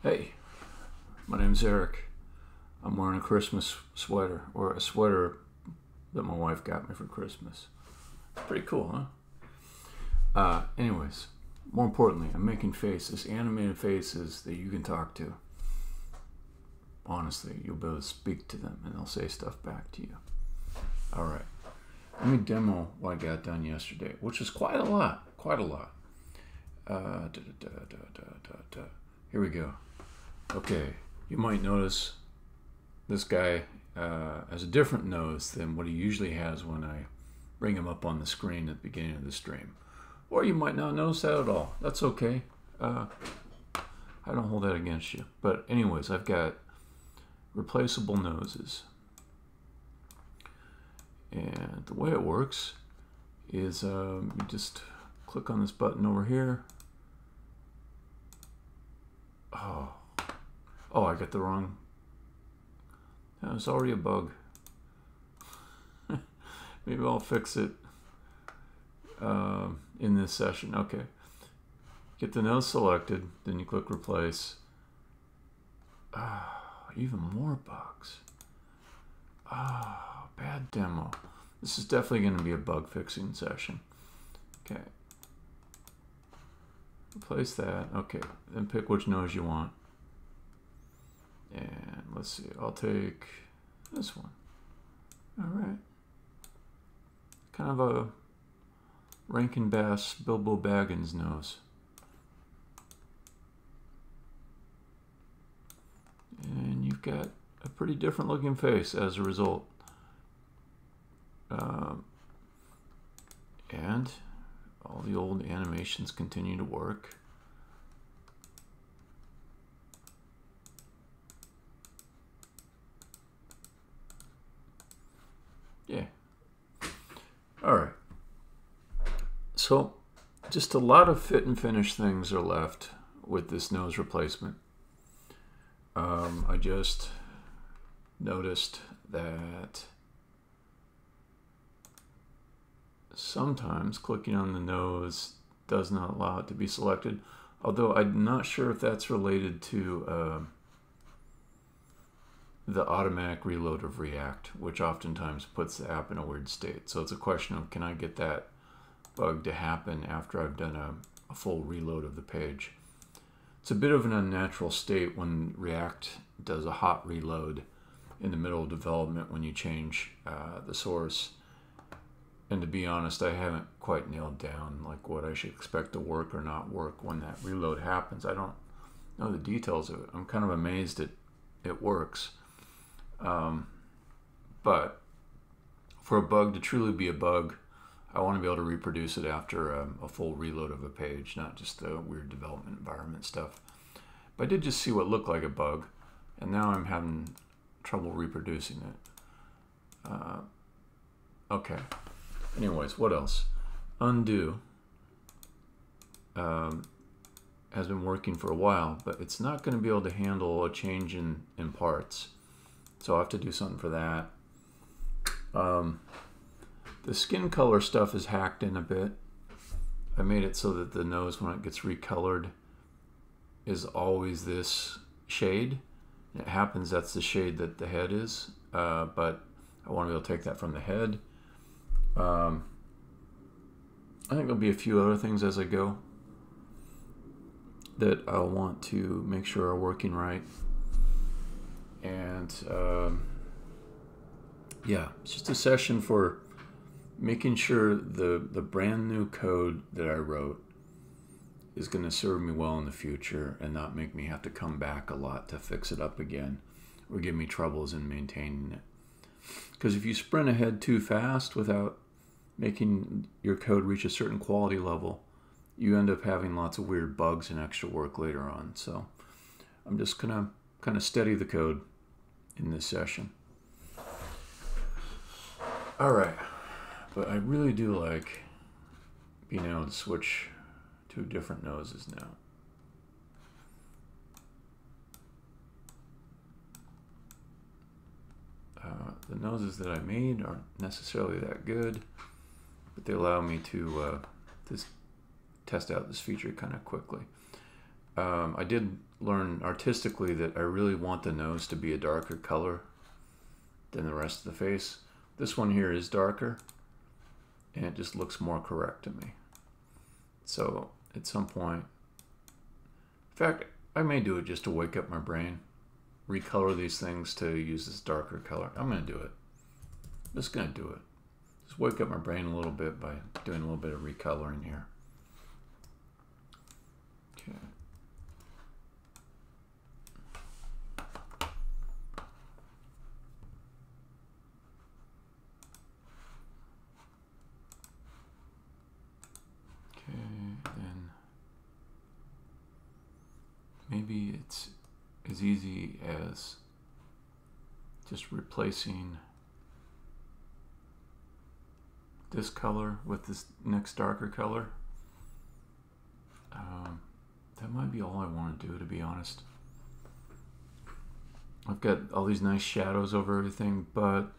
Hey, my name's Eric. I'm wearing a Christmas sweater, or a sweater that my wife got me for Christmas. Pretty cool, huh? Anyways, more importantly, I'm making faces, animated faces that you can talk to. Honestly, you'll be able to speak to them and they'll say stuff back to you. Alright, let me demo what I got done yesterday, which is quite a lot. Here we go. Okay, you might notice this guy has a different nose than what he usually has when I bring him up on the screen at the beginning of the stream. Or you might not notice that at all. That's okay. I don't hold that against you. But anyways, I've got replaceable noses. And the way it works is you just click on this button over here. Oh, I got the wrong. That was already a bug. Maybe I'll fix it in this session. Okay. Get the nose selected, then you click replace. Even more bugs. Bad demo. This is definitely going to be a bug fixing session. Okay. Replace that. Okay. Then pick which nose you want. And let's see. I'll take this one. All right. Kind of a Rankin Bass Bilbo Baggins nose. And you've got a pretty different looking face as a result. And all the old animations continue to work. Yeah. All right. So just a lot of fit and finish things are left with this nose replacement. I just noticed that sometimes clicking on the nose does not allow it to be selected, although I'm not sure if that's related to the automatic reload of React, which oftentimes puts the app in a weird state. So it's a question of, can I get that bug to happen after I've done a full reload of the page? It's a bit of an unnatural state when React does a hot reload in the middle of development when you change the source. And to be honest, I haven't quite nailed down like what I should expect to work or not work when that reload happens. I don't know the details of it. I'm kind of amazed that it works. But for a bug to truly be a bug, I want to be able to reproduce it after a full reload of a page, not just the weird development environment stuff. But I did just see what looked like a bug, and now I'm having trouble reproducing it. Okay. Anyways, what else? Undo has been working for a while, but it's not going to be able to handle a change in parts. So I'll have to do something for that. The skin color stuff is hacked in a bit. I made it so that the nose, when it gets recolored, is always this shade. It happens that's the shade that the head is, but I want to be able to take that from the head. I think there'll be a few other things as I go that I'll want to make sure are working right. And yeah, it's just a session for making sure the brand new code that I wrote is going to serve me well in the future and not make me have to come back a lot to fix it up again or give me troubles in maintaining it. Because if you sprint ahead too fast without making your code reach a certain quality level, you end up having lots of weird bugs and extra work later on. So I'm just going to kind of steady the code in this session. All right. But I really do like being able to switch to different noses now. The noses that I made aren't necessarily that good, but they allow me to just test out this feature kind of quickly. I did learn artistically that I really want the nose to be a darker color than the rest of the face. This one here is darker, and it just looks more correct to me. So at some point, in fact, I may do it just to wake up my brain, recolor these things to use this darker color. I'm going to do it. Just going to do it. Just wake up my brain a little bit by doing a little bit of recoloring here. Okay. Then maybe it's as easy as just replacing this color with this next darker color. That might be all I want to do, to be honest. I've got all these nice shadows over everything, but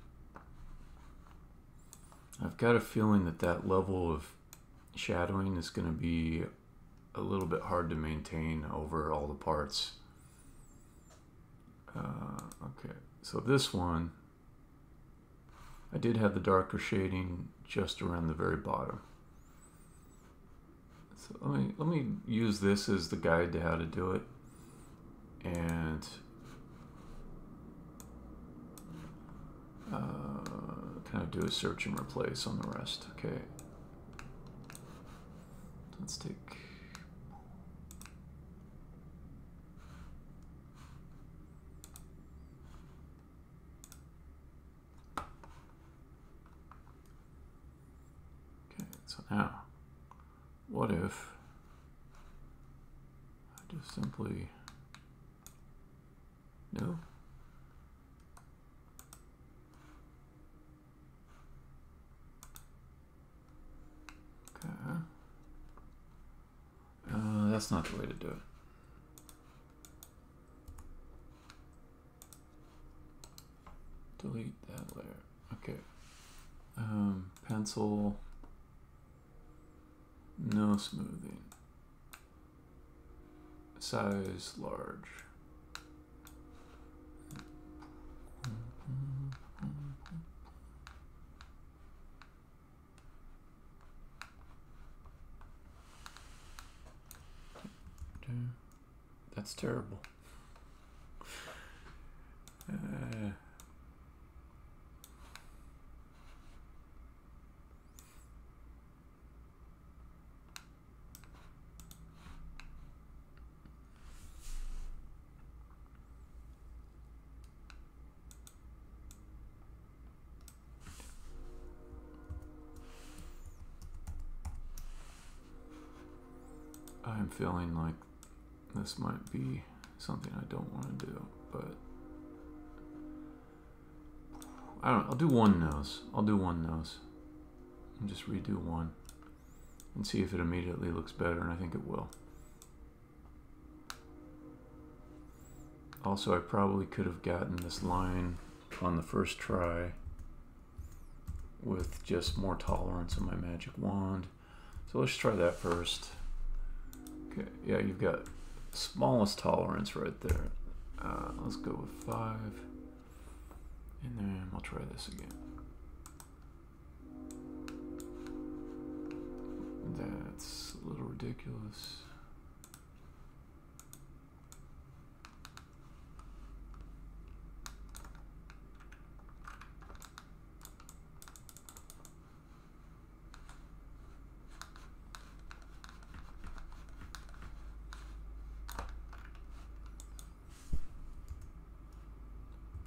I've got a feeling that that level of shadowing is going to be a little bit hard to maintain over all the parts. Okay, so this one, I did have the darker shading just around the very bottom. So let me use this as the guide to how to do it, and kind of do a search and replace on the rest. Okay. Let's take so now, what if I just simply no? Okay. That's not the way to do it. Delete that layer. Okay. Pencil. No smoothing. Size large. That's terrible. I'm feeling like this might be something I don't want to do, but I don't know. I'll do one nose. I'll do one nose and just redo one and see if it immediately looks better, and I think it will. Also, I probably could have gotten this line on the first try with just more tolerance in my magic wand. So let's try that first. Okay, yeah, you've got smallest tolerance right there. Let's go with 5, and then we'll try this again. That's a little ridiculous.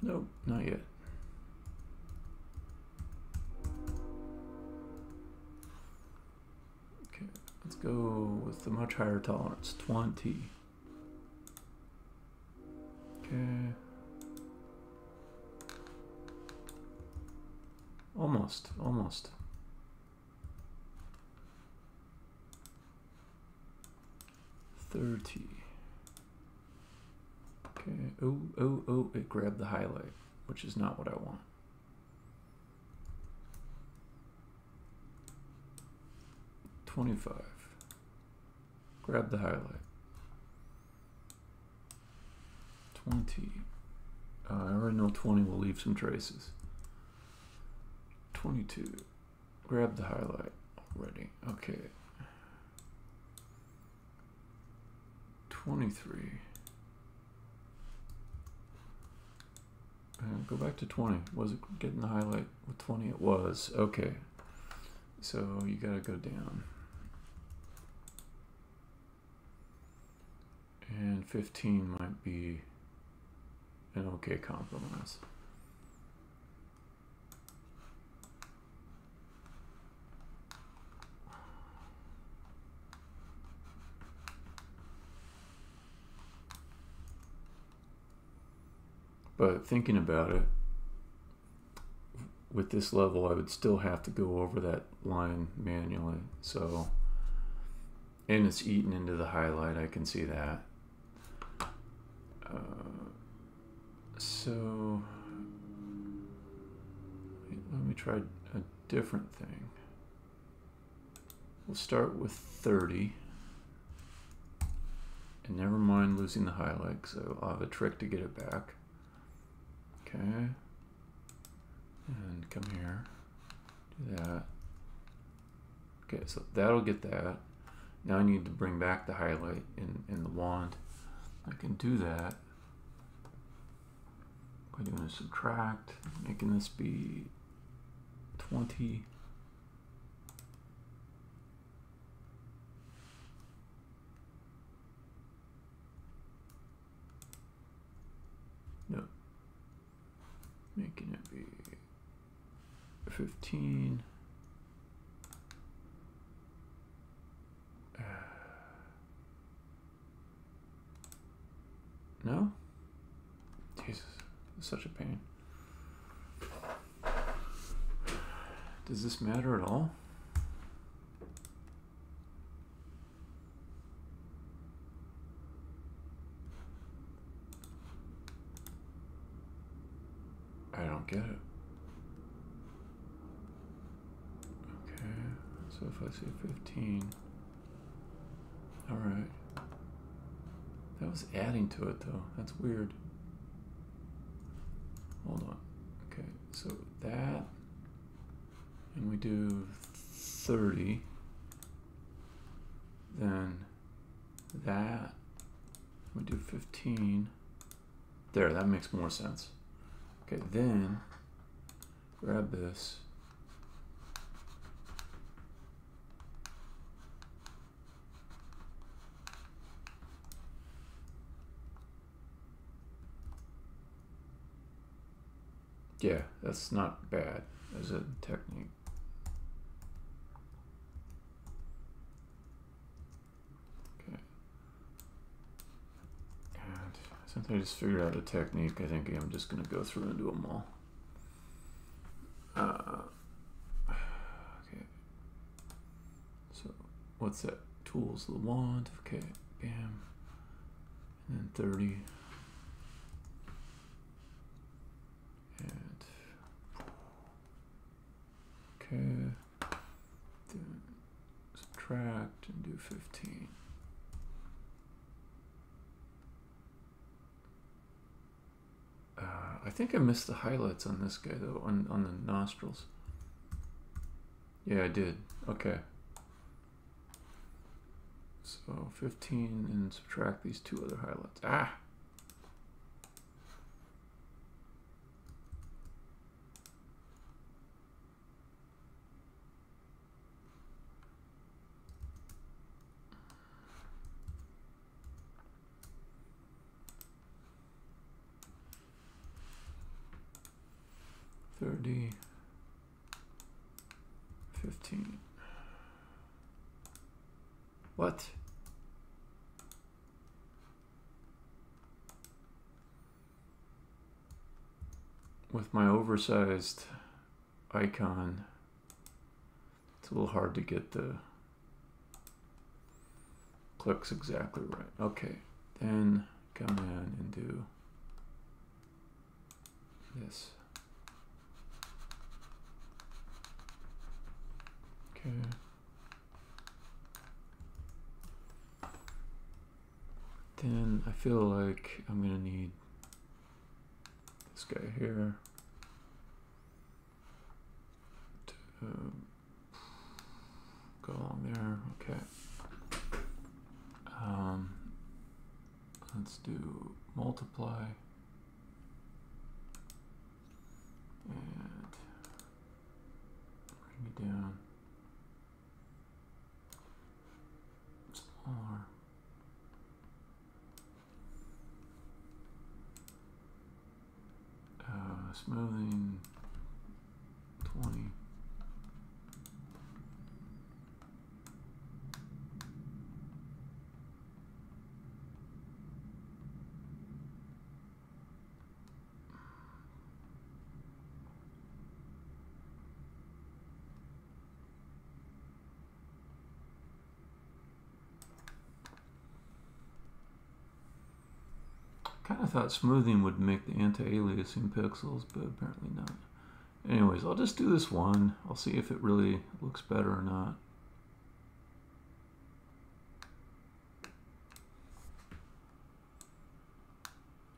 Nope, not yet. Okay, let's go with the much higher tolerance, 20. Okay. Almost. 30. Okay. Oh, it grabbed the highlight, which is not what I want. 25. Grab the highlight. 20. I already know 20 will leave some traces. 22. Grab the highlight already. Okay. 23. And go back to 20. Was it getting the highlight with 20? It was. Okay. So you gotta go down. And 15 might be an okay compromise. But thinking about it, with this level, I would still have to go over that line manually. So, and it's eaten into the highlight, I can see that. So, let me try a different thing. We'll start with 30. And never mind losing the highlight, because I'll have a trick to get it back. Okay. And come here. Do that. Okay, so that'll get that. Now I need to bring back the highlight in the wand. I can do that by doing a subtract, making this be 20. No. Making it be 15. No? Jesus, it's such a pain. Does this matter at all? I don't get it. Okay, so if I say 15, all right. That was adding to it though. That's weird. Hold on. Okay, so that, and we do 30. Then that, we do 15. There, that makes more sense. Okay, then grab this. Yeah, that's not bad as a technique. Okay. And since I just figured out a technique, I think I'm just going to go through and do them all. Okay. So, what's that? Tools, the wand. Okay, bam. And then 30. Okay, then subtract and do 15. I think I missed the highlights on this guy though, on the nostrils. Yeah, I did. Okay. So 15 and subtract these two other highlights. Ah! $30, 15. What? With my oversized icon, it's a little hard to get the clicks exactly right. Okay, then come in and do this. Okay. Then I feel like I'm gonna need this guy here. Go along there. Okay. Let's do multiply and bring it down smaller. Smoothing 20. Kind of thought smoothing would make the anti-aliasing pixels, but apparently not. Anyways, I'll just do this one. I'll see if it really looks better or not.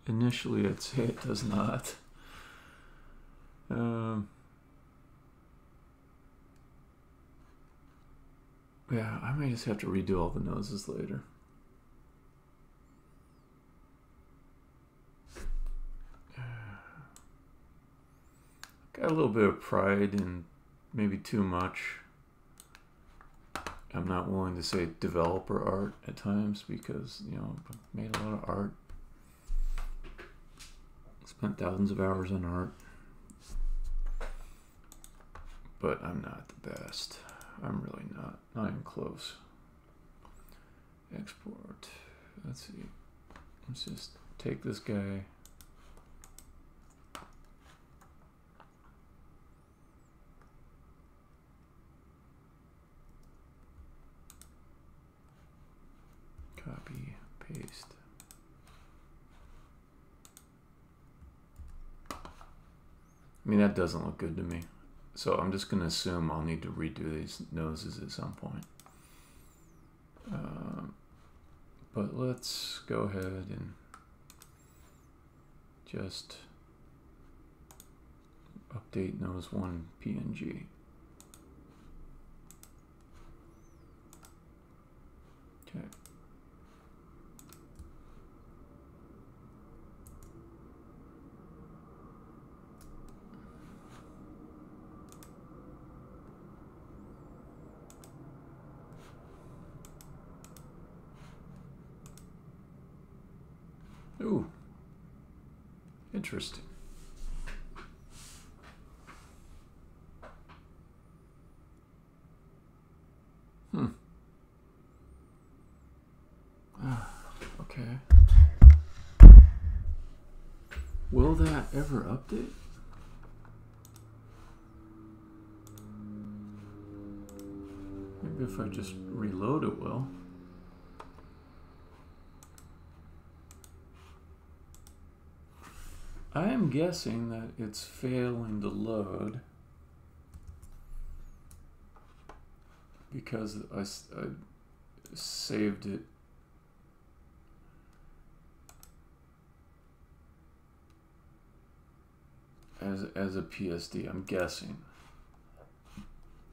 Initially, I'd say it does not. Yeah, I may just have to redo all the noses later. Got a little bit of pride and maybe too much. I'm not willing to say developer art at times because, you know, I've made a lot of art. Spent thousands of hours on art. But I'm not the best. I'm really not. Not even close. Export. Let's see. Let's just take this guy. Copy, paste. I mean, that doesn't look good to me. So I'm just going to assume I'll need to redo these noses at some point. But let's go ahead and just update nose 1 PNG. Okay. Ooh, interesting. Okay. Will that ever update? Maybe if I just reload it will. I am guessing that it's failing to load because I saved it as a PSD, I'm guessing.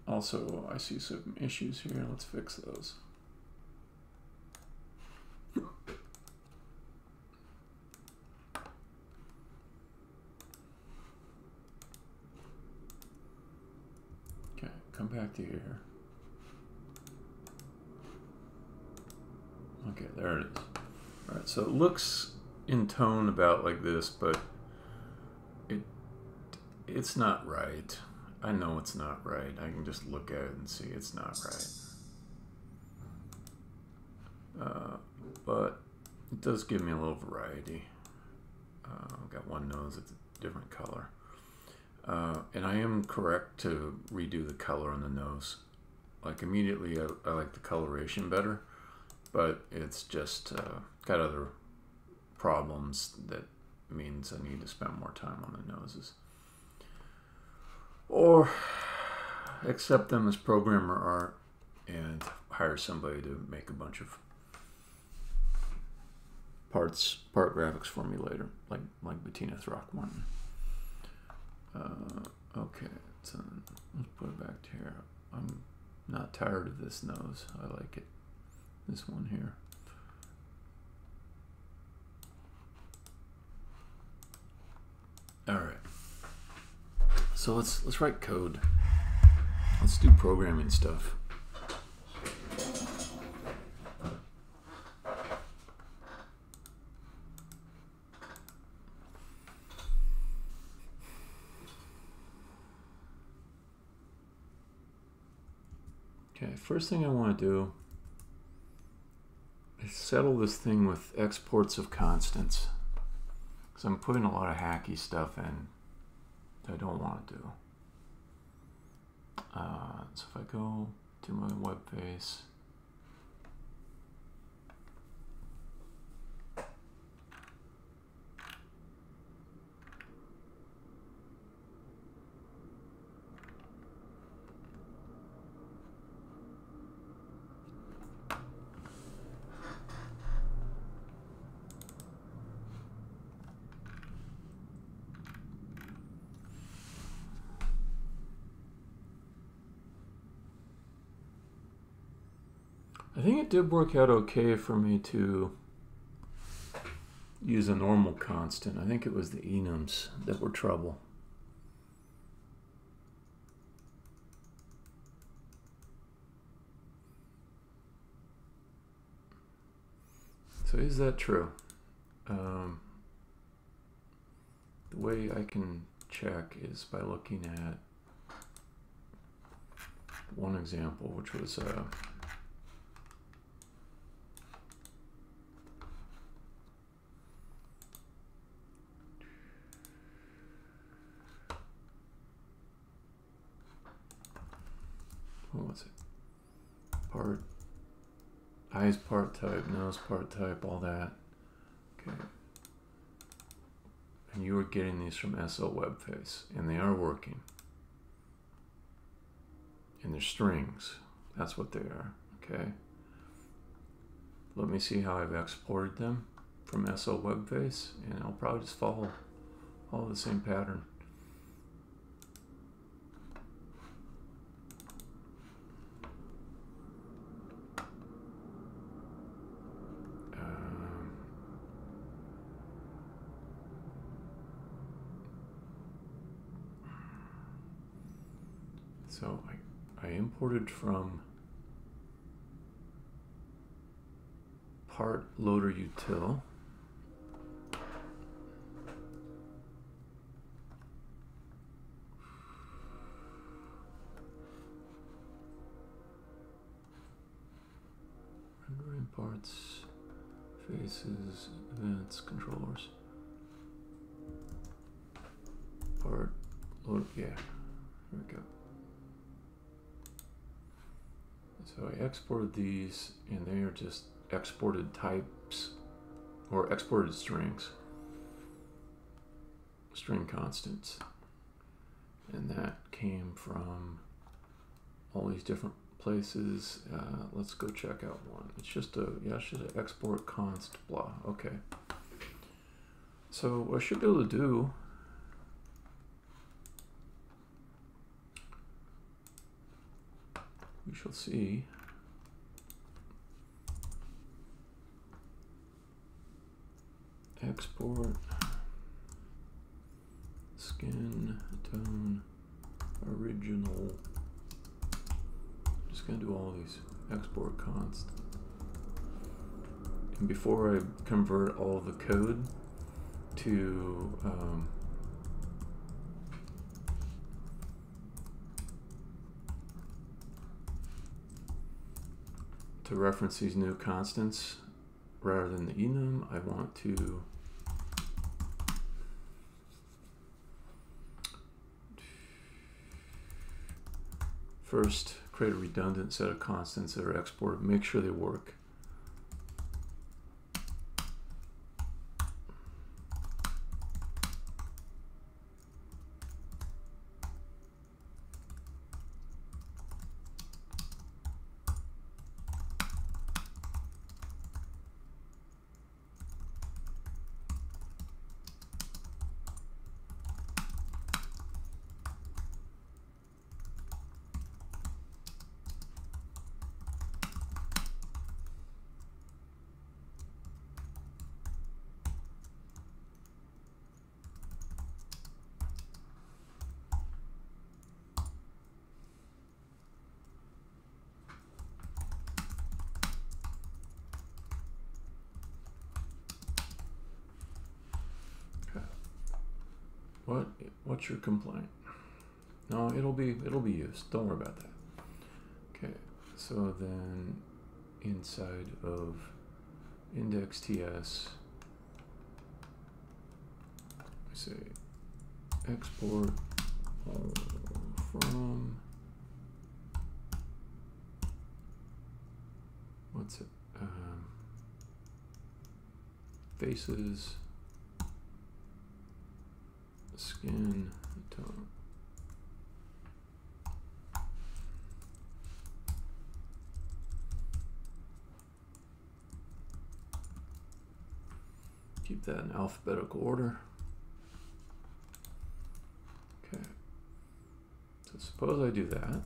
Also, I see some issues here. Let's fix those. Okay, come back to here. Okay, there it is. All right, so it looks in tone about like this, but it's not right. I know it's not right. I can just look at it and see it's not right. But it does give me a little variety. I've got one nose that's a different color. And I am correct to redo the color on the nose. Like immediately I like the coloration better, but it's just got other problems that means I need to spend more time on the noses. Or accept them as programmer art and hire somebody to make a bunch of part graphics for me later, like Bettina Throckmorton. Okay, so let's put it back to here. I'm not tired of this nose. I like it. This one here. All right. So let's write code. Let's do programming stuff. Okay, first thing I want to do is settle this thing with exports of constants. Because I'm putting a lot of hacky stuff in that I don't want to do. So if I go to my web face, I think it did work out okay for me to use a normal constant. I think it was the enums that were trouble. So is that true? The way I can check is by looking at one example, which was what was it? Part, eyes part type, nose part type, all that. Okay. And you were getting these from SL web face, and they are working. And they're strings. That's what they are. Okay. Let me see how I've exported them from SL web face, and I'll probably just follow the same pattern. So I imported from part loader util. Rendering parts, faces, events, controllers. Part load, yeah, here we go. So I exported these, and they are just exported types, or exported strings, string constants. And that came from all these different places. Let's go check out one. It's just a, yeah, it's just an export const blah. Okay. So what I should be able to do we shall see. Export skin tone original. Just gonna do all these export const. And before I convert all the code to reference these new constants rather than the enum, I want to first create a redundant set of constants that are exported, make sure they work. What's your complaint? No, it'll be used. Don't worry about that. Okay, so then inside of index.ts, I say export from, what's it? Faces, skin tone. Keep that in alphabetical order. Okay. So suppose I do that.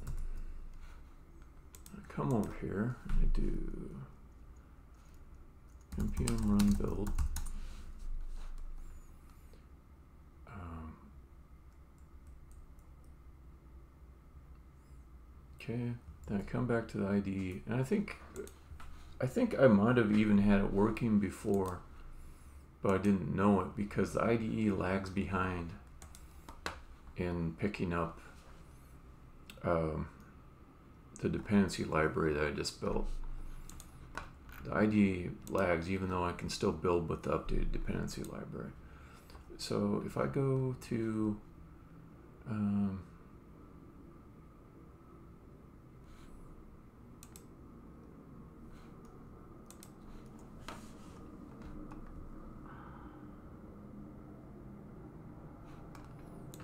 I come over here and I do npm run build. Okay, then I come back to the IDE, and I think I might have even had it working before, but I didn't know it because the IDE lags behind in picking up the dependency library that I just built. The IDE lags even though I can still build with the updated dependency library. So if I go to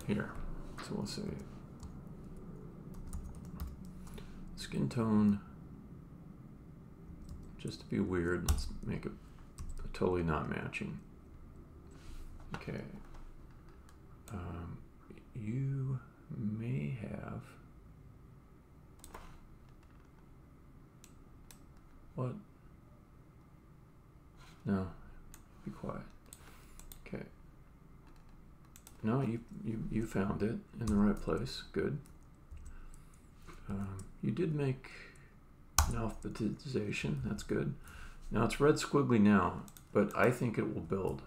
here, so we'll say skin tone, just to be weird, let's make it totally not matching. Okay, you may have, what? No, be quiet. Okay. No, you found it in the right place. Good. You did make an alphabetization. That's good. Now it's red squiggly now, but I think it will build.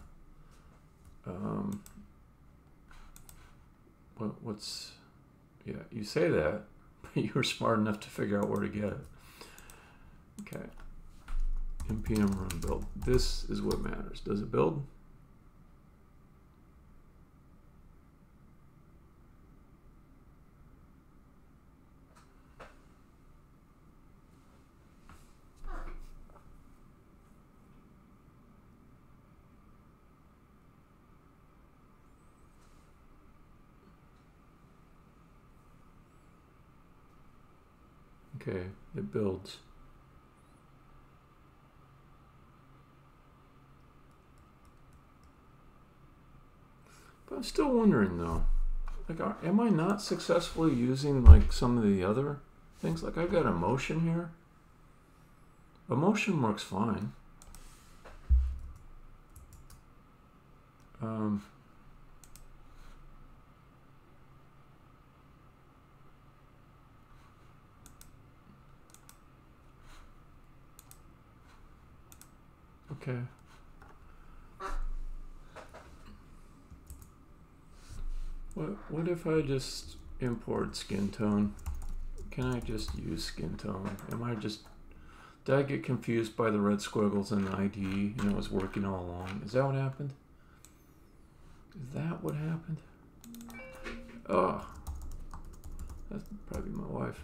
What's? Yeah, you say that, but you were smart enough to figure out where to get it. Okay. npm run build. This is what matters. Does it build? Okay, it builds. But I'm still wondering though, like, am I not successfully using like some of the other things? Like I've got emotion here. Emotion works fine. Okay. What if I just import skin tone? Can I just use skin tone? Did I get confused by the red squiggles in the IDE and it was working all along? Is that what happened? Is that what happened? Oh, that's probably my wife.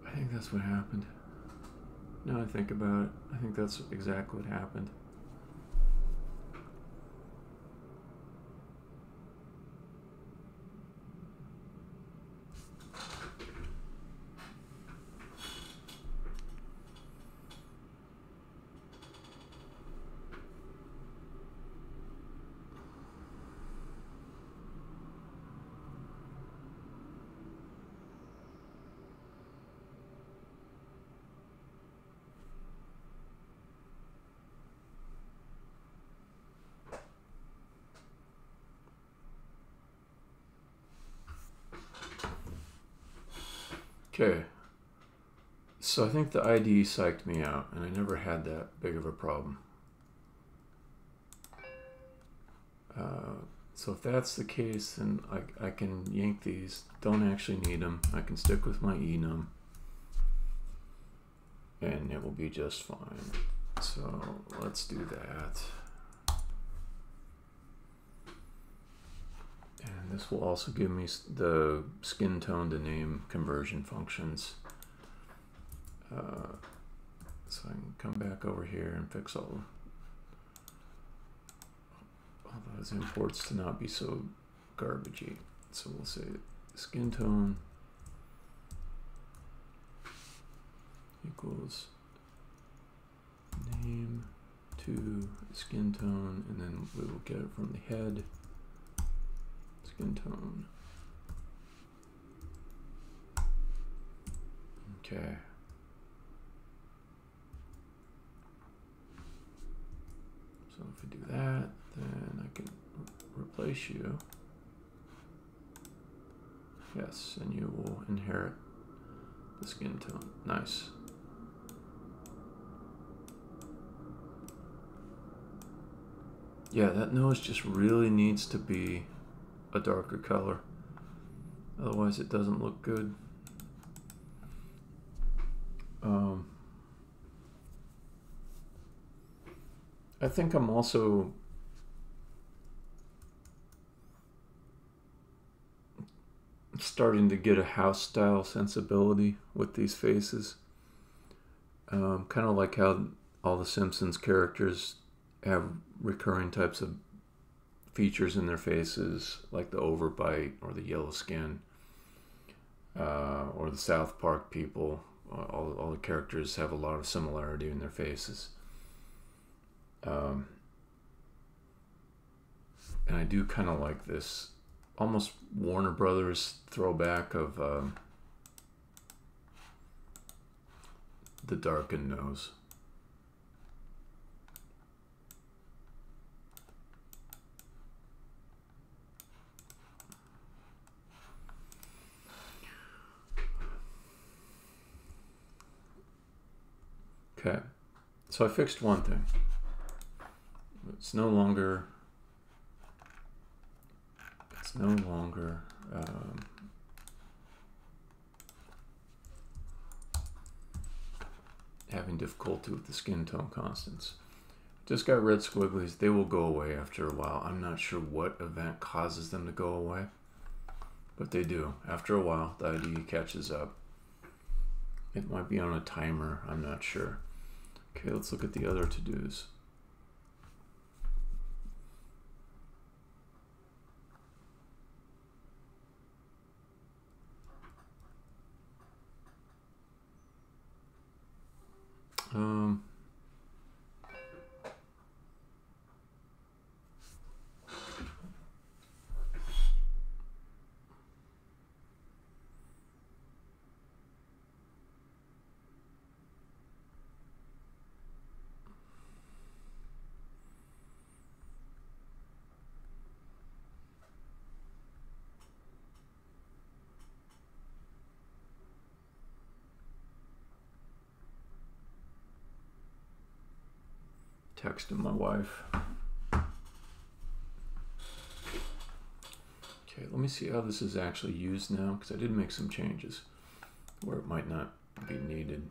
I think that's what happened. Now I think about it, I think that's exactly what happened. Okay, So I think the IDE psyched me out, and I never had that big of a problem. So if that's the case, then I can yank these. Don't actually need them. I can stick with my enum, and it will be just fine. So let's do that. And this will also give me the skin tone to name conversion functions. So I can come back over here and fix all those imports to not be so garbagey. So we'll say skin tone equals name to skin tone, and then we will get it from the head. Skin tone. Okay. So if we do that, then I can replace you. Yes, and you will inherit the skin tone. Nice. Yeah, that nose just really needs to be a darker color. Otherwise it doesn't look good. I think I'm also starting to get a house style sensibility with these faces. Kind of like how all the Simpsons characters have recurring types of features in their faces, like the overbite or the yellow skin, or the South Park people. All the characters have a lot of similarity in their faces. And I do kind of like this almost Warner Brothers throwback of the darkened nose. Okay, so I fixed one thing. It's no longer having difficulty with the skin tone constants. Just got red squigglies. They will go away after a while. I'm not sure what event causes them to go away, but they do. After a while, the IDE catches up. It might be on a timer. I'm not sure. Okay, let's look at the other to-dos. Texting my wife. Okay, let me see how this is actually used now, because I did make some changes where it might not be needed.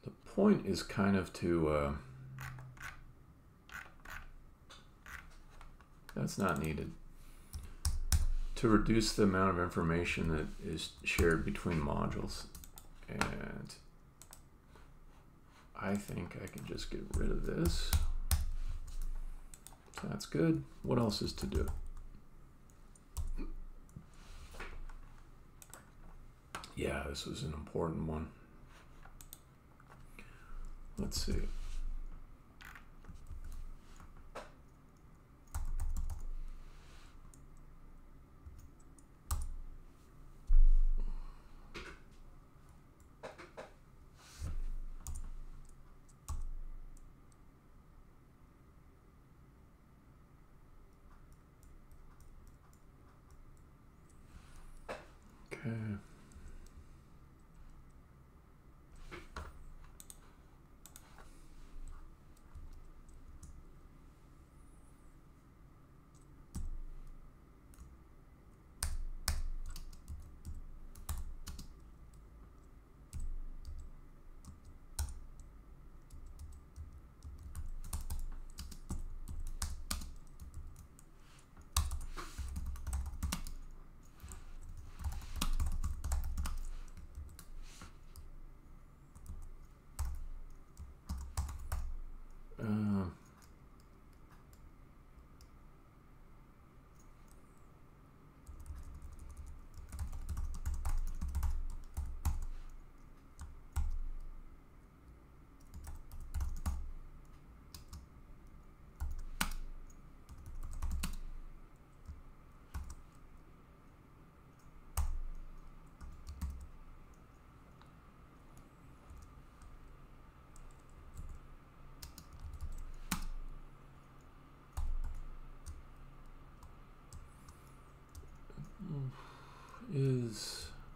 The point is kind of to that's not needed, to reduce the amount of information that is shared between modules. And I think I can just get rid of this. So that's good. What else is to do? Yeah, this was an important one. Let's see. Okay.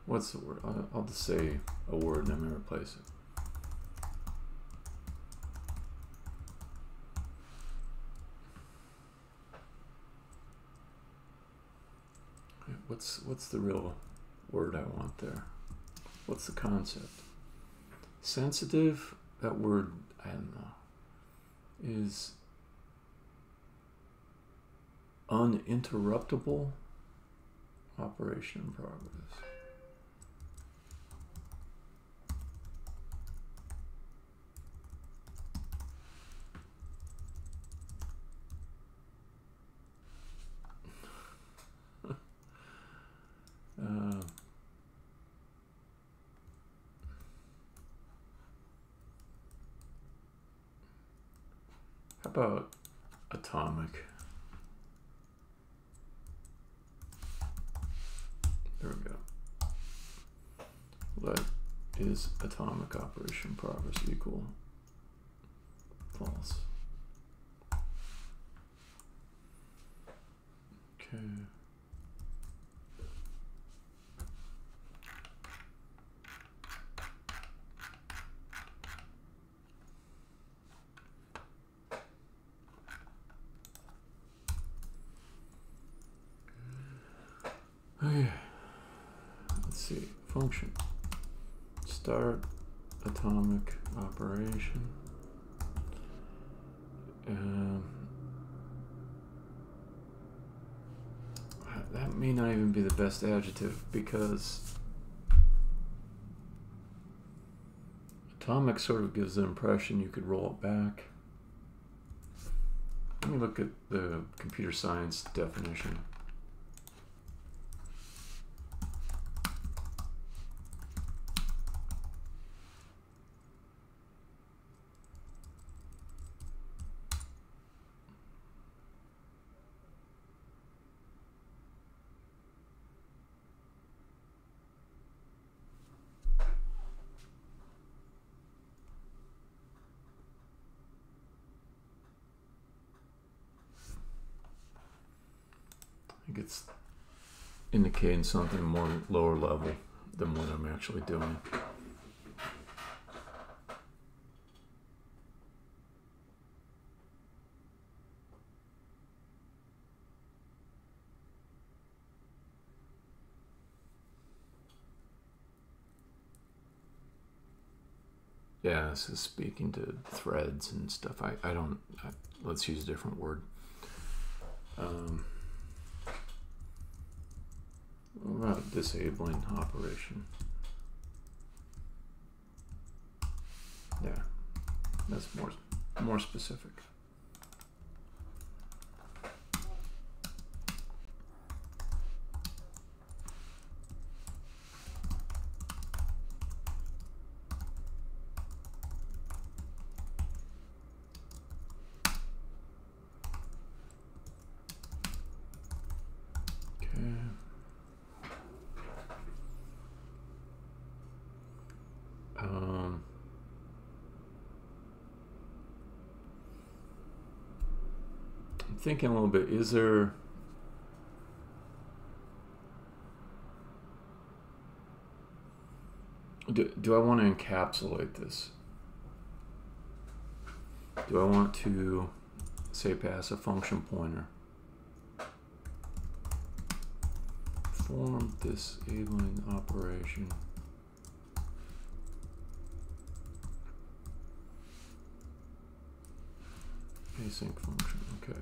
what's the word? I'll just say a word and I'm going to replace it. What's the real word I want there? What's the concept? Sensitive, that word, I don't know, is uninterruptible operation in progress. How about atomic? There we go. Let is atomic operation progress equal false. Okay. Okay, let's see, function, start atomic operation, that may not even be the best adjective because atomic sort of gives the impression you could roll it back. Let me look at the computer science definition. I think it's indicating something more lower level than what I'm actually doing. Yeah, this is speaking to threads and stuff. Let's use a different word. What about disabling operation? Yeah, that's more specific. Thinking a little bit, is there do I want to encapsulate this? Do I want to say pass a function pointer, perform disabling operation, async function? Okay.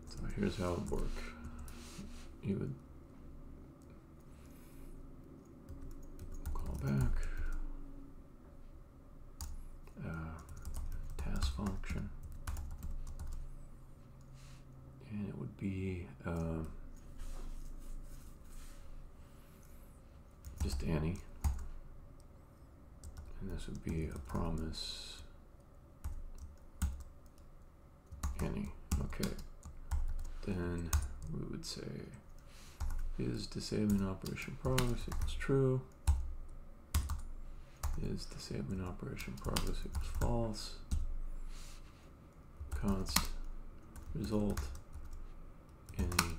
So here's how it would work. You would call back task function, and it would be just any, and this would be a promise any. Okay. Then we would say is disabling operation progress equals true, is disabling operation progress equals false, const result any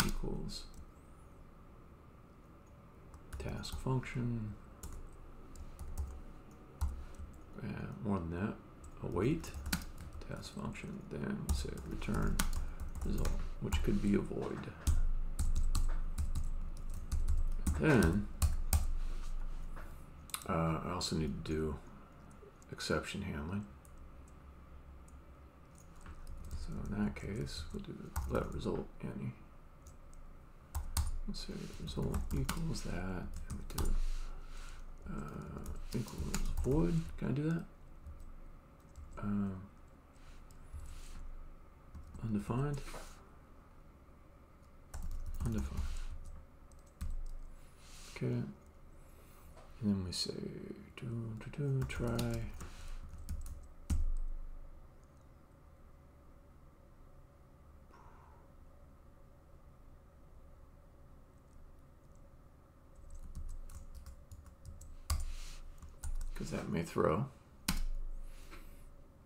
equals task function, and more than that, await task function, then we say return result, which could be a void. Then I also need to do exception handling. So in that case, we'll do let result any. Let's say result equals that, and we do equals void. Can I do that? Undefined. Undefined. Okay. And then we say try. Because that may throw.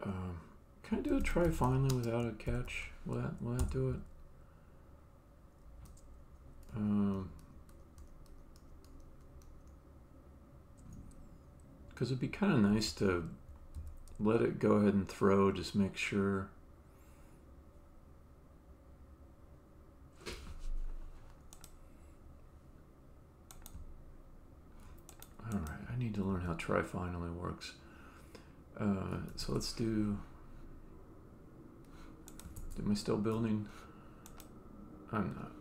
Can I do a try finally without a catch? Will that do it? Because it'd be kind of nice to let it go ahead and throw, just make sure. All right, I need to learn how try finally works. So let's do. Am I still building? I'm not.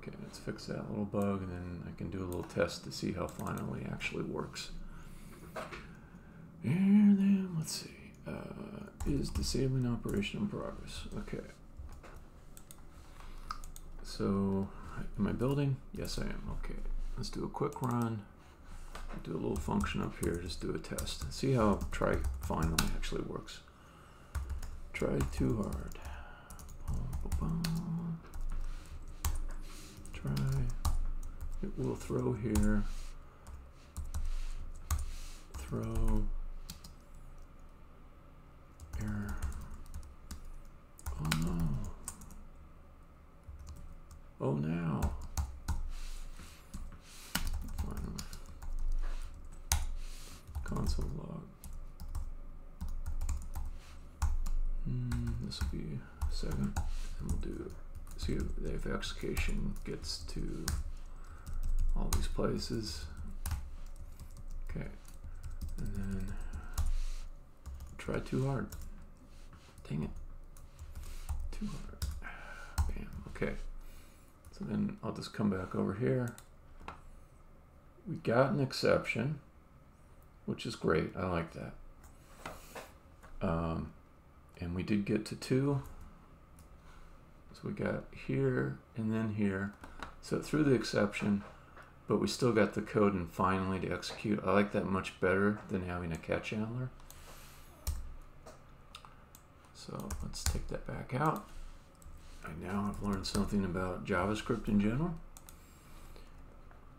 Okay, let's fix that little bug, and then I can do a little test to see how finally actually works. And then let's see. Is disabling operation in progress? Okay. So, am I building? Yes, I am. Okay. Let's do a quick run. Do a little function up here, just do a test. See how try finally actually works. Try too hard. Try. It will throw here. Throw. Error. Oh no. Oh now. Console log. This will be a second, and we'll do see if execution gets to all these places. Okay, and then try too hard. Dang it, too hard. Bam. Okay, so then I'll just come back over here. We got an exception, which is great. I like that. And we did get to 2. So we got here and then here. So it threw the exception, but we still got the code and finally to execute. I like that much better than having a catch handler. So let's take that back out. I now have learned something about JavaScript in general.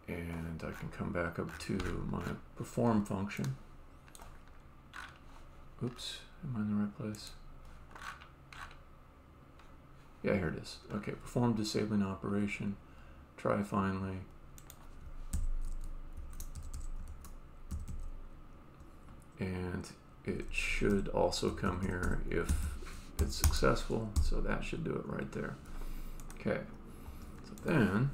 And I can come back up to my perform function. Oops, am I in the right place? Yeah, here it is. Okay, perform disabling operation. Try finally. And it should also come here if it's successful. So that should do it right there. Okay, so then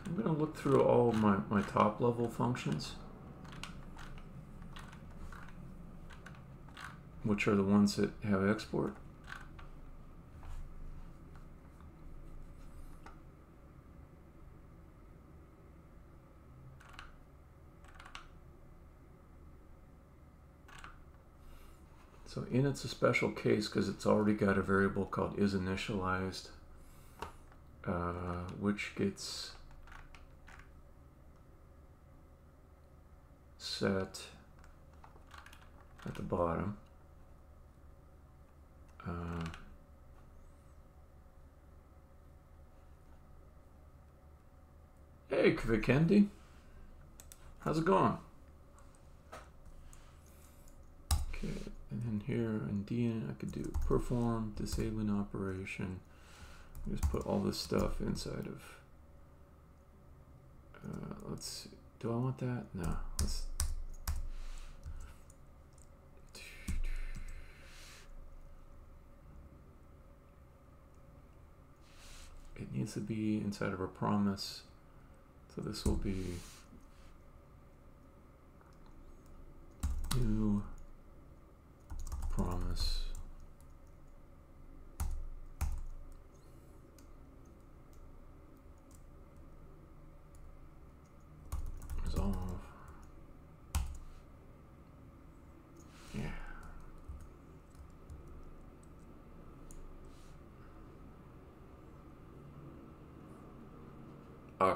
I'm going to look through all my top level functions, which are the ones that have export. So init's a special case because it's already got a variable called isInitialized, which gets set at the bottom. Hey, Vikendi, how's it going? Okay, and And here in DN, I could do perform disabling operation. Just put all this stuff inside of. Let's see. Do I want that? No. Let's. It needs to be inside of a promise. So this will be new promise. Resolve. Yeah.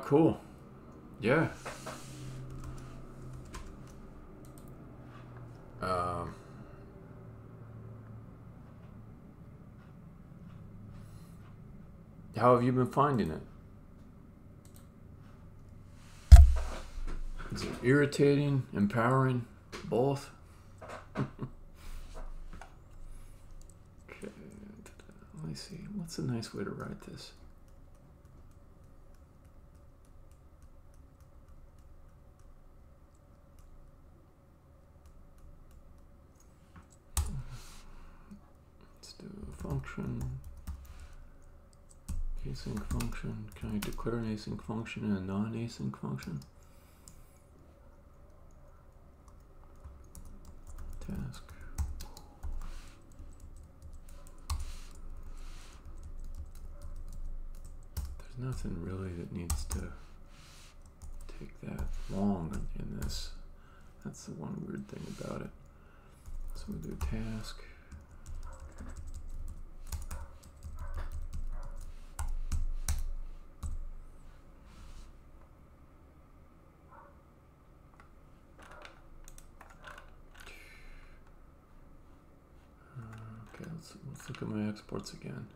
Cool. Yeah. How have you been finding it? Is it irritating, empowering, both? Okay, let me see. What's a nice way to write this? Let's do a function. Async function. Can I declare an async function and a non-async function? Task. There's nothing really that needs to take that long in this. That's the one weird thing about it. So we do task. Let's look at my exports again.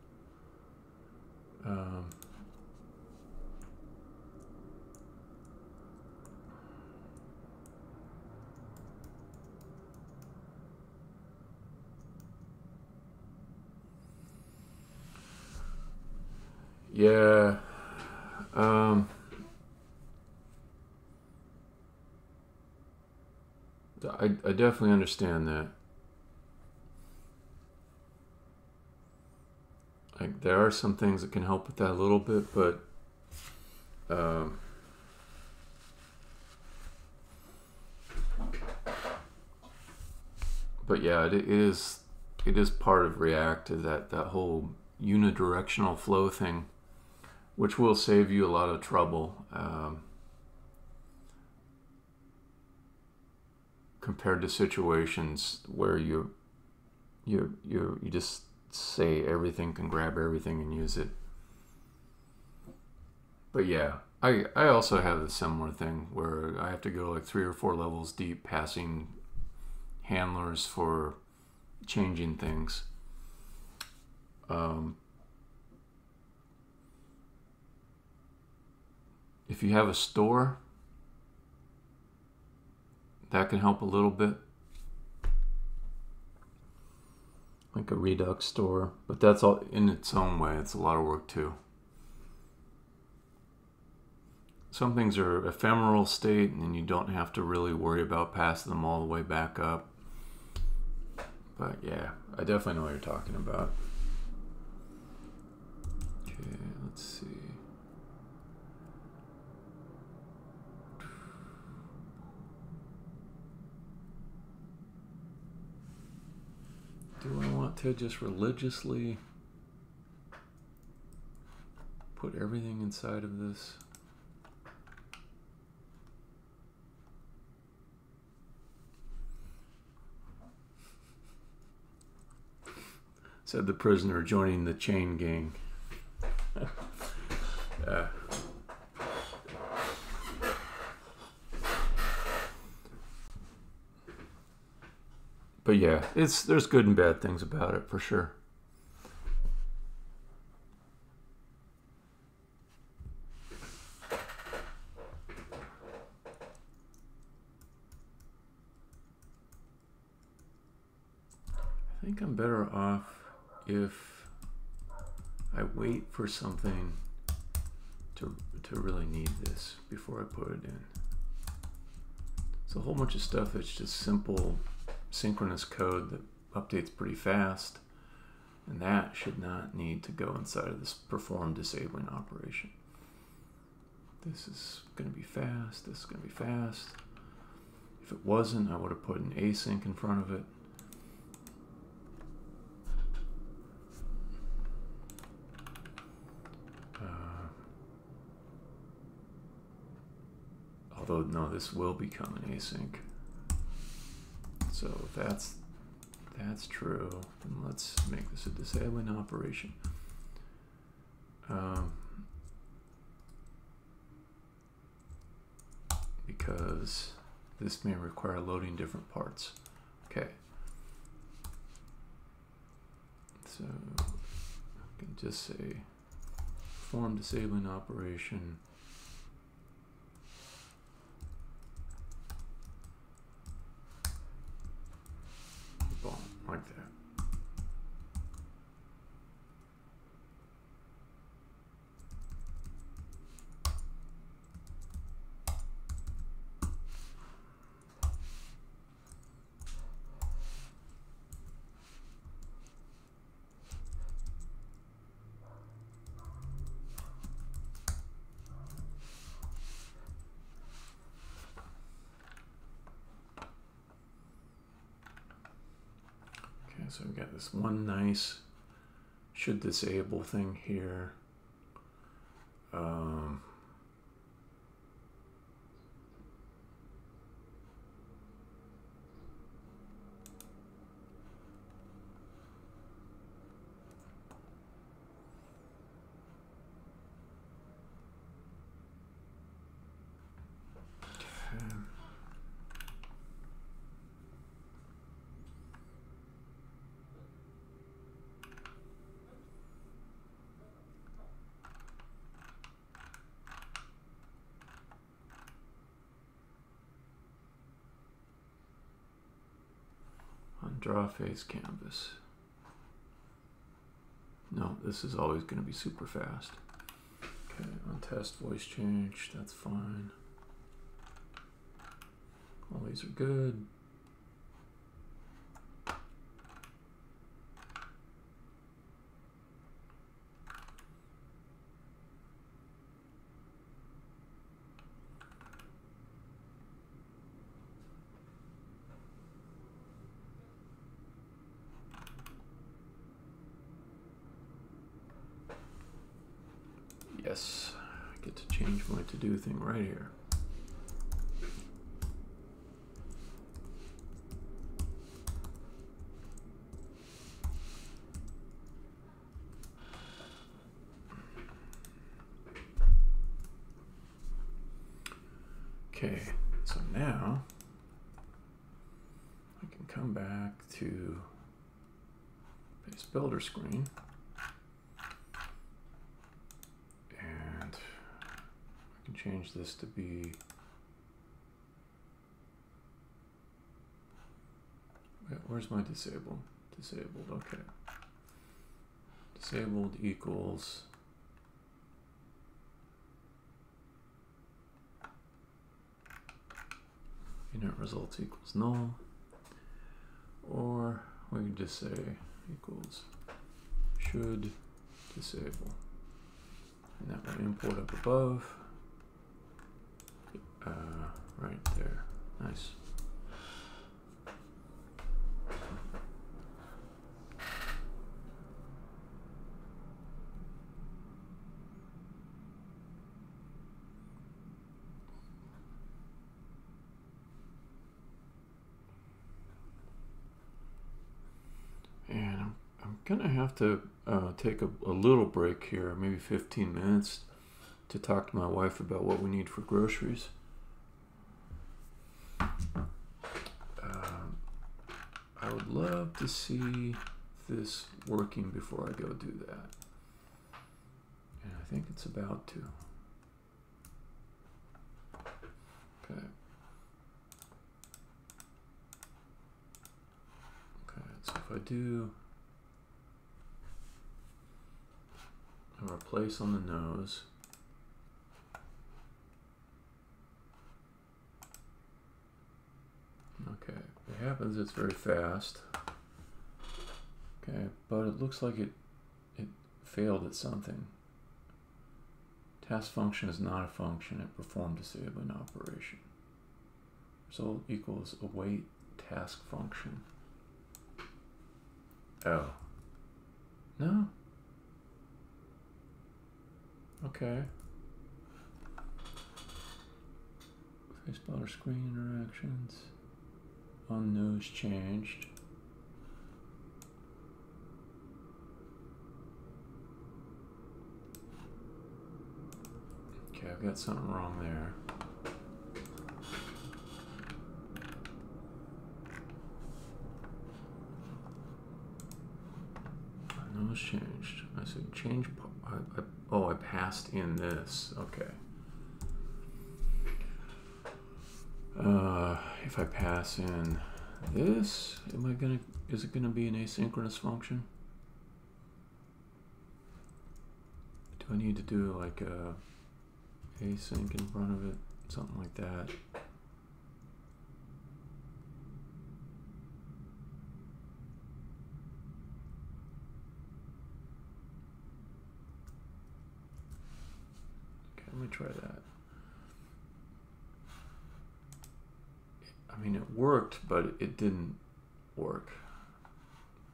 Yeah. I definitely understand that. Like, there are some things that can help with that a little bit, but yeah, it is part of React, that whole unidirectional flow thing, which will save you a lot of trouble compared to situations where you just say everything can grab everything and use it. But yeah, I also have a similar thing where I have to go like 3 or 4 levels deep passing handlers for changing things. If you have a store, that can help a little bit. Like a Redux store, but that's all in its own way. It's a lot of work too. Some things are ephemeral state and you don't have to really worry about passing them all the way back up. But yeah, I definitely know what you're talking about. Okay, let's see. Do I want to just religiously put everything inside of this? Said the prisoner joining the chain gang. But yeah, there's good and bad things about it for sure. think I'm better off if I wait for something to really need this before I put it in. It's a whole bunch of stuff that's just simple synchronous code that updates pretty fast, and that should not need to go inside of this perform disabling operation. This is going to be fast, this is going to be fast. If it wasn't, I would have put an async in front of it. Although, no, this will become an async. So if that's true, then let's make this a disabling operation. Because this may require loading different parts. Okay. So I can just say perform disabling operation. Boom, like that. So we got this one nice should disable thing here. Draw face canvas. No, this is always going to be super fast. Okay, on test voice change, that's fine. All these are good. Yes, I get to change my to-do thing right here. Okay, so now I can come back to Base Builder screen. Change this to be where's my disabled? Disabled, okay. Disabled equals init results equals null, or we can just say equals should disable, and that will import up above. Right there. Nice. And I'm gonna have to take a little break here, maybe 15 minutes, to talk to my wife about what we need for groceries. I would love to see this working before I go do that. And I think it's about to. Okay. Okay, so if I do a replace on the nose, okay, it happens, it's very fast. Okay, but it looks like it failed at something. Task function is not a function, it performed disabling operation. Result equals await task function. Oh. No? Okay. Face spotter screen interactions. On nose changed. Okay, I've got something wrong there. Nose changed. I said change. Oh, I passed in this. Okay. If I pass in this, is it gonna be an asynchronous function? Do I need to do like a async in front of it? Something like that. Okay, let me try that. I mean, it worked, but it didn't work.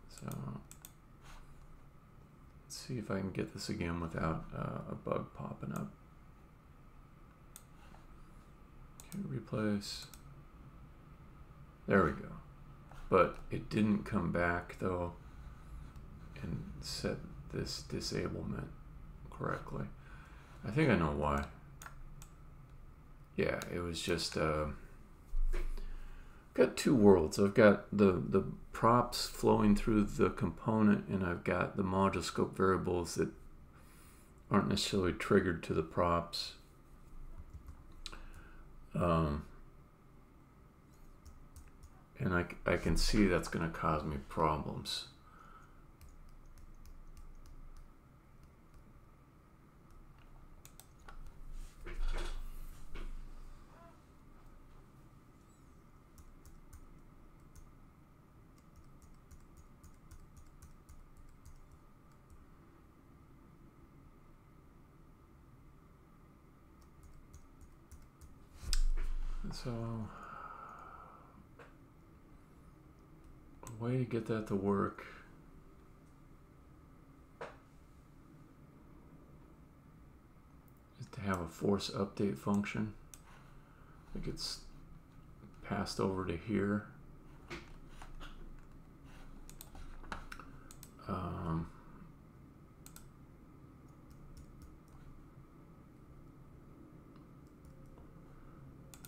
So let's see if I can get this again without a bug popping up. Okay, replace. There we go. But it didn't come back though and set this disablement correctly. I think I know why. Yeah, it was just got two worlds. I've got the props flowing through the component, and I've got the module scope variables that aren't necessarily triggered to the props. And I can see that's going to cause me problems. So, a way to get that to work is to have a force update function that gets passed over to here.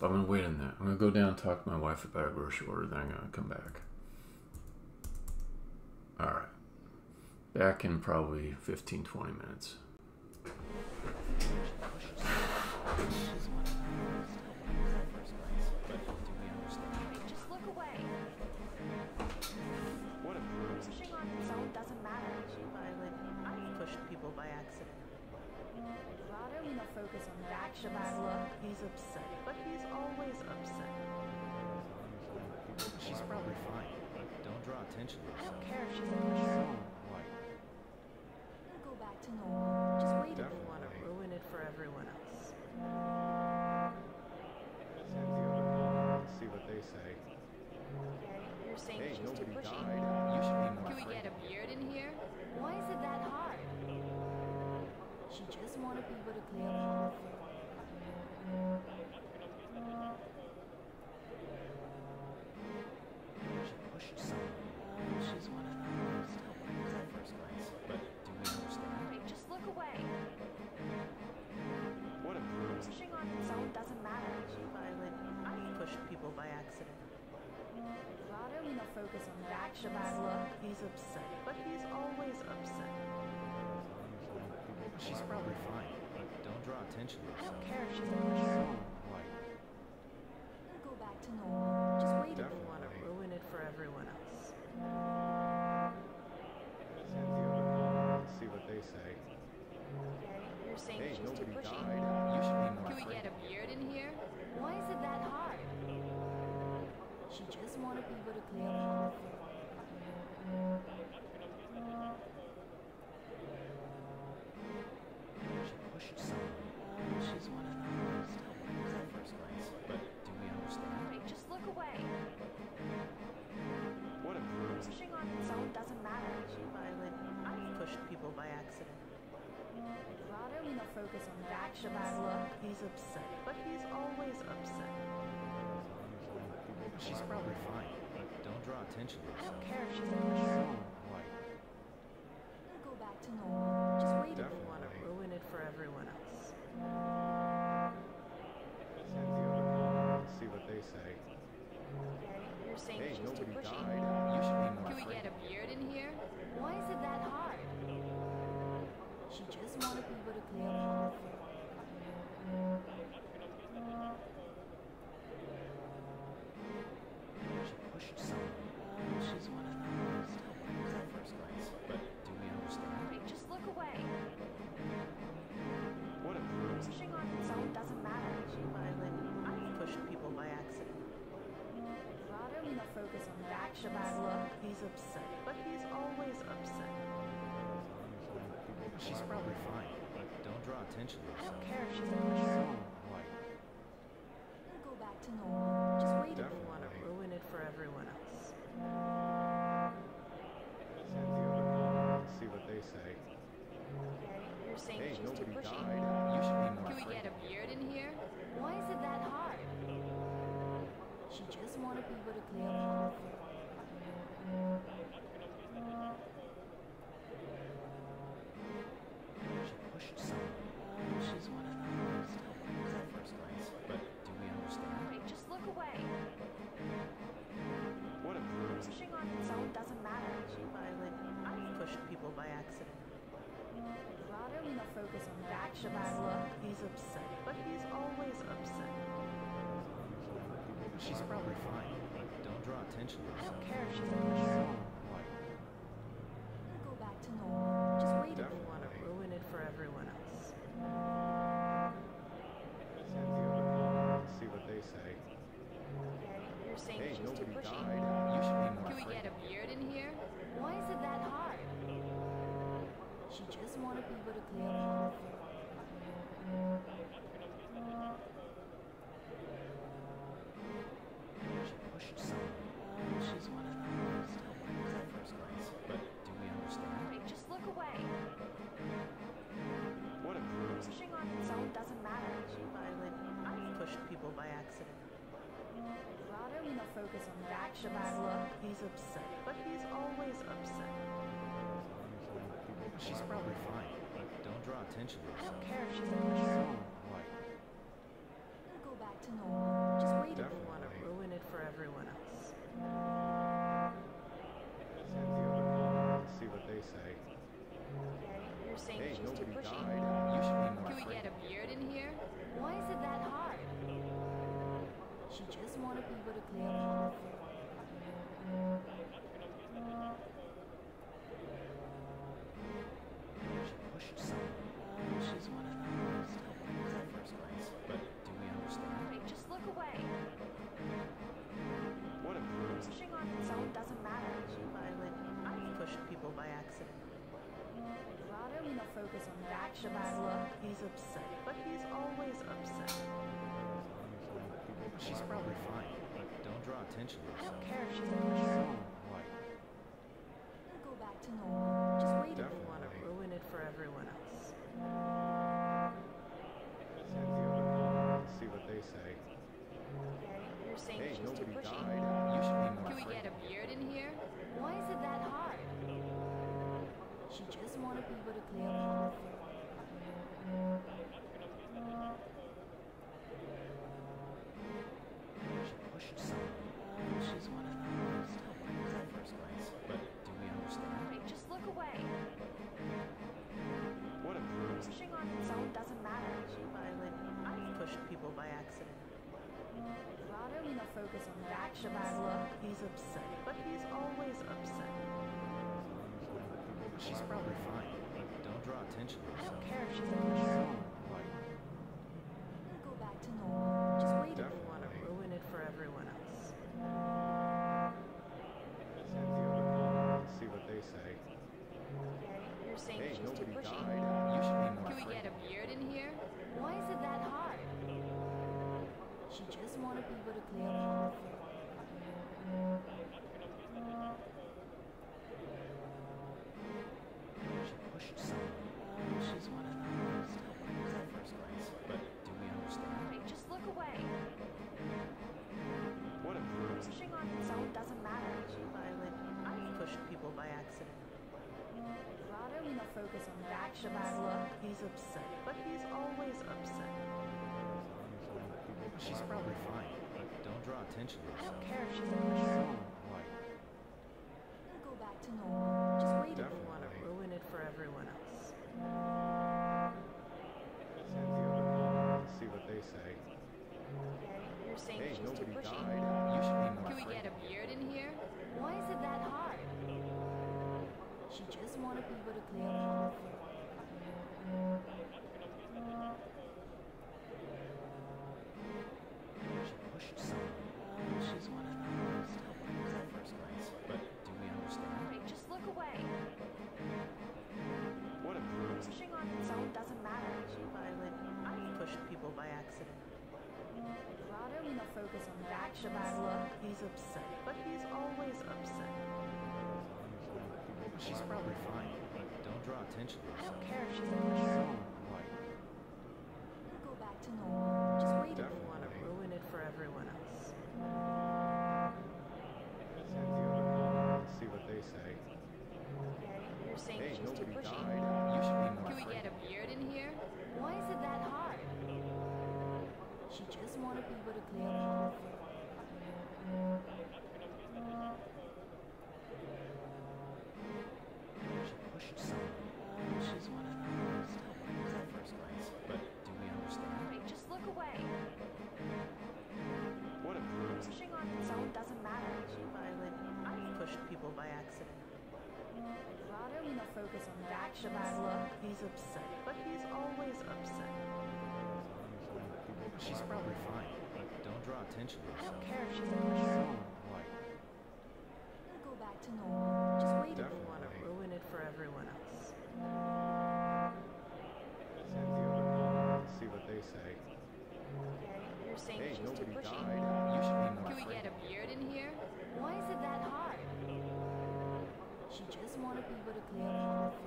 I'm going to wait on that. I'm going to go down and talk to my wife about a grocery order, then I'm going to come back. Alright. Back in probably 15-20 minutes. Just look away. What a bruise. Pushing on its own doesn't matter. I've pushed people by accident. Rather we not focus on that. Back to bad look. He's upset, but he's always upset. She's probably fine, but don't draw attention to I yourself. don't care if she's a pusher. What? We'll go back to normal. Just wait. They want to ruin it for everyone else. Send the other car and see what they say. Okay, you're saying Hey, she's too nobody pushy. died. You should be more Can we afraid get a of her. beard in here? Why is it that hard? She just wanted people to clear the path. She pushed someone. She's one of those. In the first place. But do we understand? Hey, just look away. What a bruise. Pushing on its own doesn't matter. I've pushed people by accident. Rather we not focus on that. Back to bad look. He's upset, but he's always upset. She's probably fine, but don't draw attention to I yourself. don't care if she's a pusher. What? We'll go back to normal. Just wait. They want to Definitely. ruin it for everyone else. to clear the path. She pushed someone. Oh, she's one of those types. At first glance, but do we understand? Hey, just look away. What a bruise. Pushing on its own doesn't matter. Violet, I've pushed people by accident. I'd rather we not focus on the That's a actions. bad look. He's upset, but he's always upset. She's probably fine, but don't draw attention to I yourself. don't care if she's a pusher. Right. It'll go back to normal. Just wait a People bit. want to ruin it for everyone else. Send the other car and see what they say. You're saying Hey, she's too nobody pushy. died. You should be more Can we afraid. get a beard in here? Why is it that hard? She just wanted people to clear the path. She pushed someone. Oh, she's one of those types. At first glance, but do we understand? Hey, just look away. What a bruise. Pushing on its own doesn't matter. Violet, I've pushed people by accident. I'd rather we not focus on the That's a actions. bad look. He's upset, but he's always upset. She's probably fine, but don't draw attention to I yourself. don't care if she's a pusher. Right. It'll go back to normal. Just wait a People bit. want to ruin it for everyone else. Send the other car and see what they say. You're saying Hey, she's too nobody pushy. died. You should be more Can we afraid. get a beard in here? Why is it that hard? She just wanted people to clear the path. She pushed someone. Oh, she's one of those types. At first glance, but do we understand? Hey, just look away. What a bruise. Pushing on its own doesn't matter. Violet, I've pushed people by accident. I'd rather we not focus on the That's a actions. bad look. He's upset, but he's always upset. She's probably fine, but don't draw attention to I yourself. don't care if she's a pusher. Right. It'll go back to normal. Just wait a bit. People want to ruin it for everyone else. Send the other car and see what they say. You're saying Hey, she's too nobody pushy. died. You should be more Can we afraid. get a beard in here? Why is it that hard? She just wanted people to clear the path. She pushed someone. Oh, she's one of those types. At first glance, but do we understand? Hey, just look away. What a bruise. Pushing on its own doesn't matter. Violet, I've pushed people by accident. I'd rather we not focus on the That's a actions. bad look. He's upset, but he's always upset. She's probably fine, but don't draw attention to I yourself. don't care if she's a pusher. Right. It'll go back to normal. Just wait a bit. People want to ruin it for everyone else. Send the other car and see what they say. You're saying Hey, she's too nobody pushy. died. You should be more Can we afraid. get a beard in here? Why is it that hard? She just wanted people to clear the path. She pushed someone. Oh, she's one of those types. At first glance, but do we understand? Hey, just look away. What a bruise. Pushing on its own doesn't matter. Violet, I've pushed people by accident. I'd rather we not focus on the That's a actions. bad look. He's upset, but he's always upset. She's probably fine, but don't draw attention to I yourself. don't care if she's a pusher. Right. It'll go back to normal. Just wait a bit. People want to ruin it for everyone else. Send the other car and see what they say. You're saying Hey, she's too nobody pushy. died. You should be more Can we afraid. get a beard in here? Why is it that hard? She just wanted people to clear the path. She pushed someone. Oh, she's one of those types. At first glance, but do we understand? Hey, just look away. What a bruise. Pushing on its own doesn't matter. Violet, I've pushed people by accident. I'd rather we not focus on the That's a actions. bad look. He's upset, but he's always upset. She's probably fine, but don't draw attention to I yourself. don't care if she's a pusher. Right. It'll go back to normal. Just wait a bit. People want to ruin it for everyone else. saying Hey, she's too nobody pushy. died. You should be more Can we afraid. get a beard in here? Why is it that hard? She just wanted people to clear the path. She pushed someone. Oh, she's one of those types. At first glance, but do we understand? Hey, just look away. What a bruise. Pushing on its own doesn't matter. Violet, I've pushed people by accident. Why don't we not focus on the That's a actions? bad look. He's upset, but he's always upset. She's probably fine, but don't draw attention to I yourself. don't care if she's a pusher. Right. We'll go back to normal. Just wait a You bit. want to ruin it for everyone else. Send the other comments and see what they say. You're saying Hey, she's too nobody pushy. died. You should be more Can we afraid. get a beard in here? Why is it that hard? She just wanted people to clear the path. She pushed someone. Oh, she's one of those types. At first glance, but do we understand? Hey, just look away. What a bruise. Pushing on its own doesn't matter. Violet, I've pushed people by accident. Why don't we not focus on the That's a actions? bad look. He's upset, but he's always upset. She's probably fine, but don't draw attention to I yourself. don't care if she's a pusher. Right. We'll go back to normal. Just wait a bit. You want to ruin it for everyone else. Send the other comments and see what they say. You're saying Hey, she's too nobody pushy. died. You should be more Can we afraid. get a beard in here? Why is it that hard? She just wanted people to clear the path. She pushed someone. Oh, she's one of those types. At first glance, but do we understand? Hey, just look away. What a bruise. Pushing on its own doesn't matter. Violet, I've pushed people by accident. Why don't we not focus on the That's a actions? bad look. He's upset, but he's always upset. She's probably fine, but don't draw attention to I yourself. don't care if she's a pusher. Right. We'll go back to normal. Just wait a bit. You want to ruin it for everyone else. Send the other comments and see what they say. You're saying Hey, she's too nobody pushy. died. You should be more Can we afraid. get a beard in here? Why is it that hard? She just wanted people to clear the path.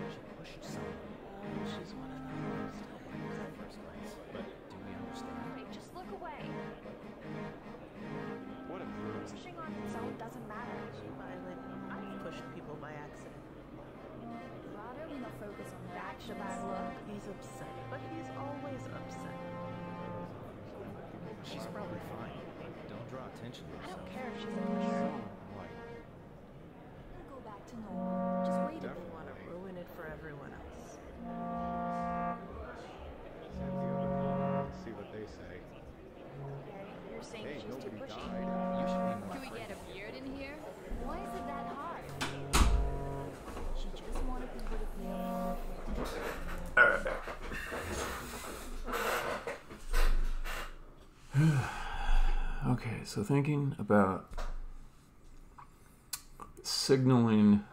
She pushed someone. Oh, she's one of those types. At first glance, but do we understand? Hey, just look away. What a bruise. Pushing on its own doesn't matter. Violet, I've pushed people by accident. Why don't we not focus on the That's a actions? bad look. He's upset, but he's always upset. She's probably fine, but don't draw attention to I yourself. don't care if she's a pusher. Right. We'll go back to normal. Just wait a bit. You want to ruin it for everyone else. Send the other comments and see what they say. You're saying Hey, she's too nobody pushy. died. You should be more Can we afraid. get a beard in here? Why is it that hard? She just wanted people to clear the path. Alright, back. Okay, so thinking about signaling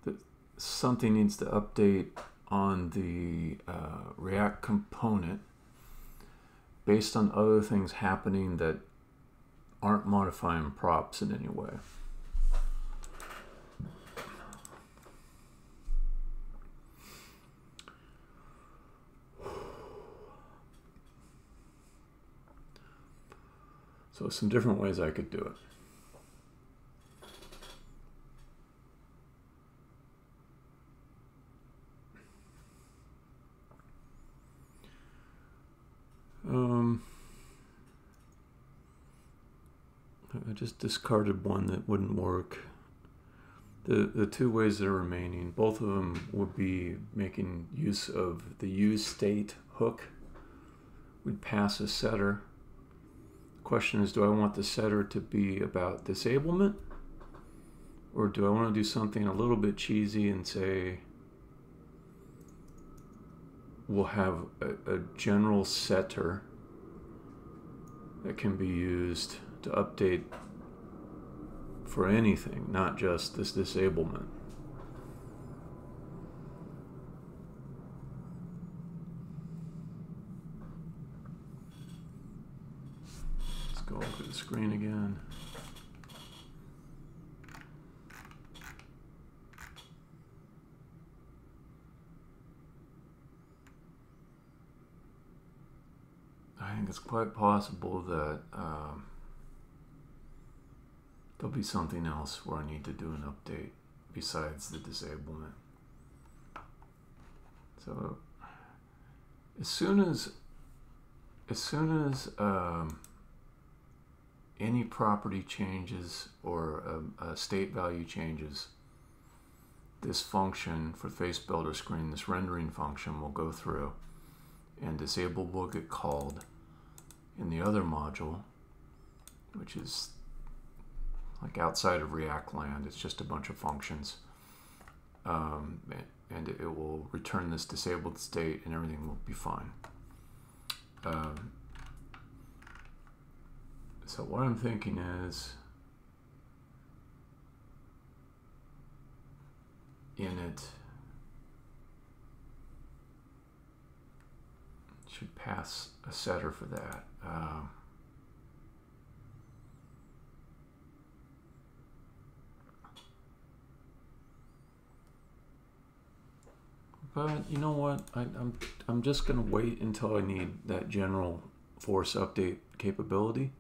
that something needs to update on the React component based on other things happening that aren't modifying props in any way. So some different ways I could do it. I just discarded one that wouldn't work. The two ways that are remaining, both of them would be making use of the use state hook. We'd pass a setter. The question is, do I want the setter to be about disablement? Or do I want to do something a little bit cheesy and say, we'll have a general setter that can be used to update for anything, not just this disablement. Let's go look at the screen again. I think it's quite possible that there'll be something else where I need to do an update besides the disablement. So as soon as any property changes or a state value changes, this function for face builder screen, this rendering function, will go through, and disable will get called in the other module, which is like outside of React land. It's just a bunch of functions, and it will return this disabled state, and everything will be fine. So what I'm thinking is, in it should pass a setter for that. But you know what? I'm just gonna wait until I need that general force update capability.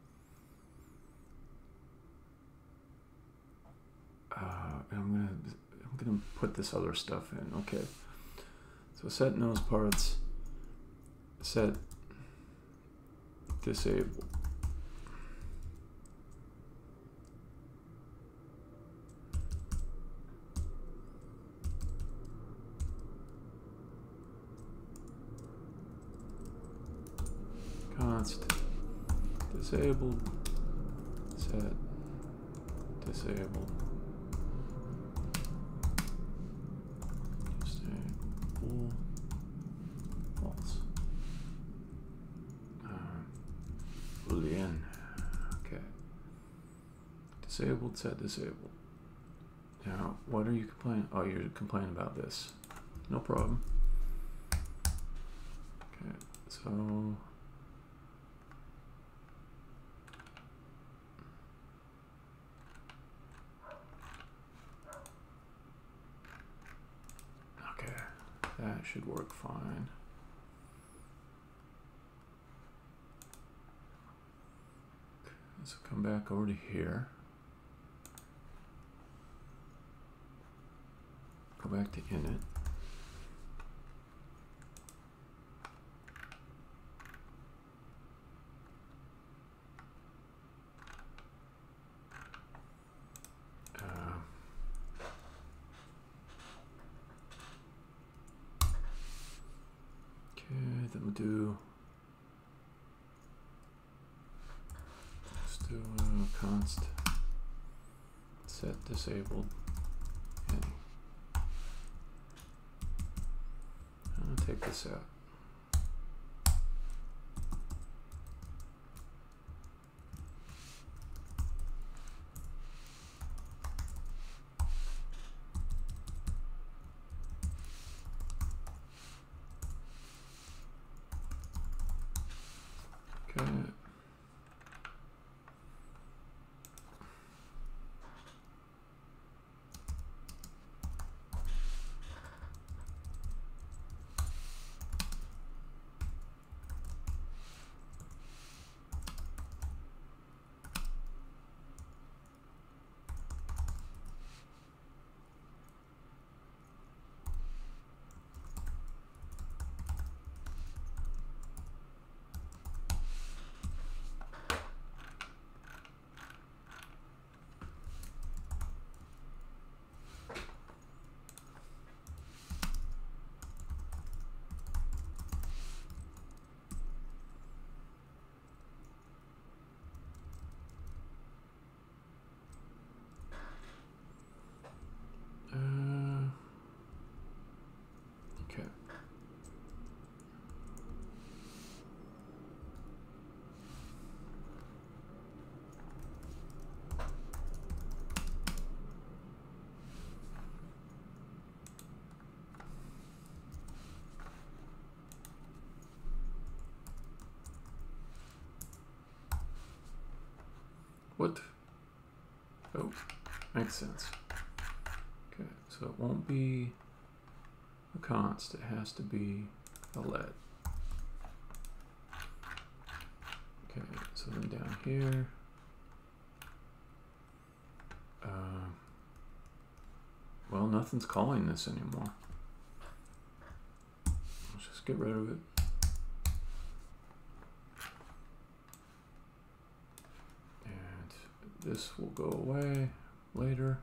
I'm gonna put this other stuff in. Okay. So set nose parts. Set disable. Const disabled. Set disabled. Disable false. Boolean. Okay. Disabled, set disabled. Now, what are you complaining? Oh, you're complaining about this. No problem. Okay, so okay, that should work fine. So come back over to here. Go back to init. Okay, then we'll do. Let's do const set disabled any. I'm gonna take this out. Okay. What? Oh, makes sense. Okay, so it won't be a const, it has to be a let. Okay, so then down here, well, nothing's calling this anymore. Let's just get rid of it. And this will go away later.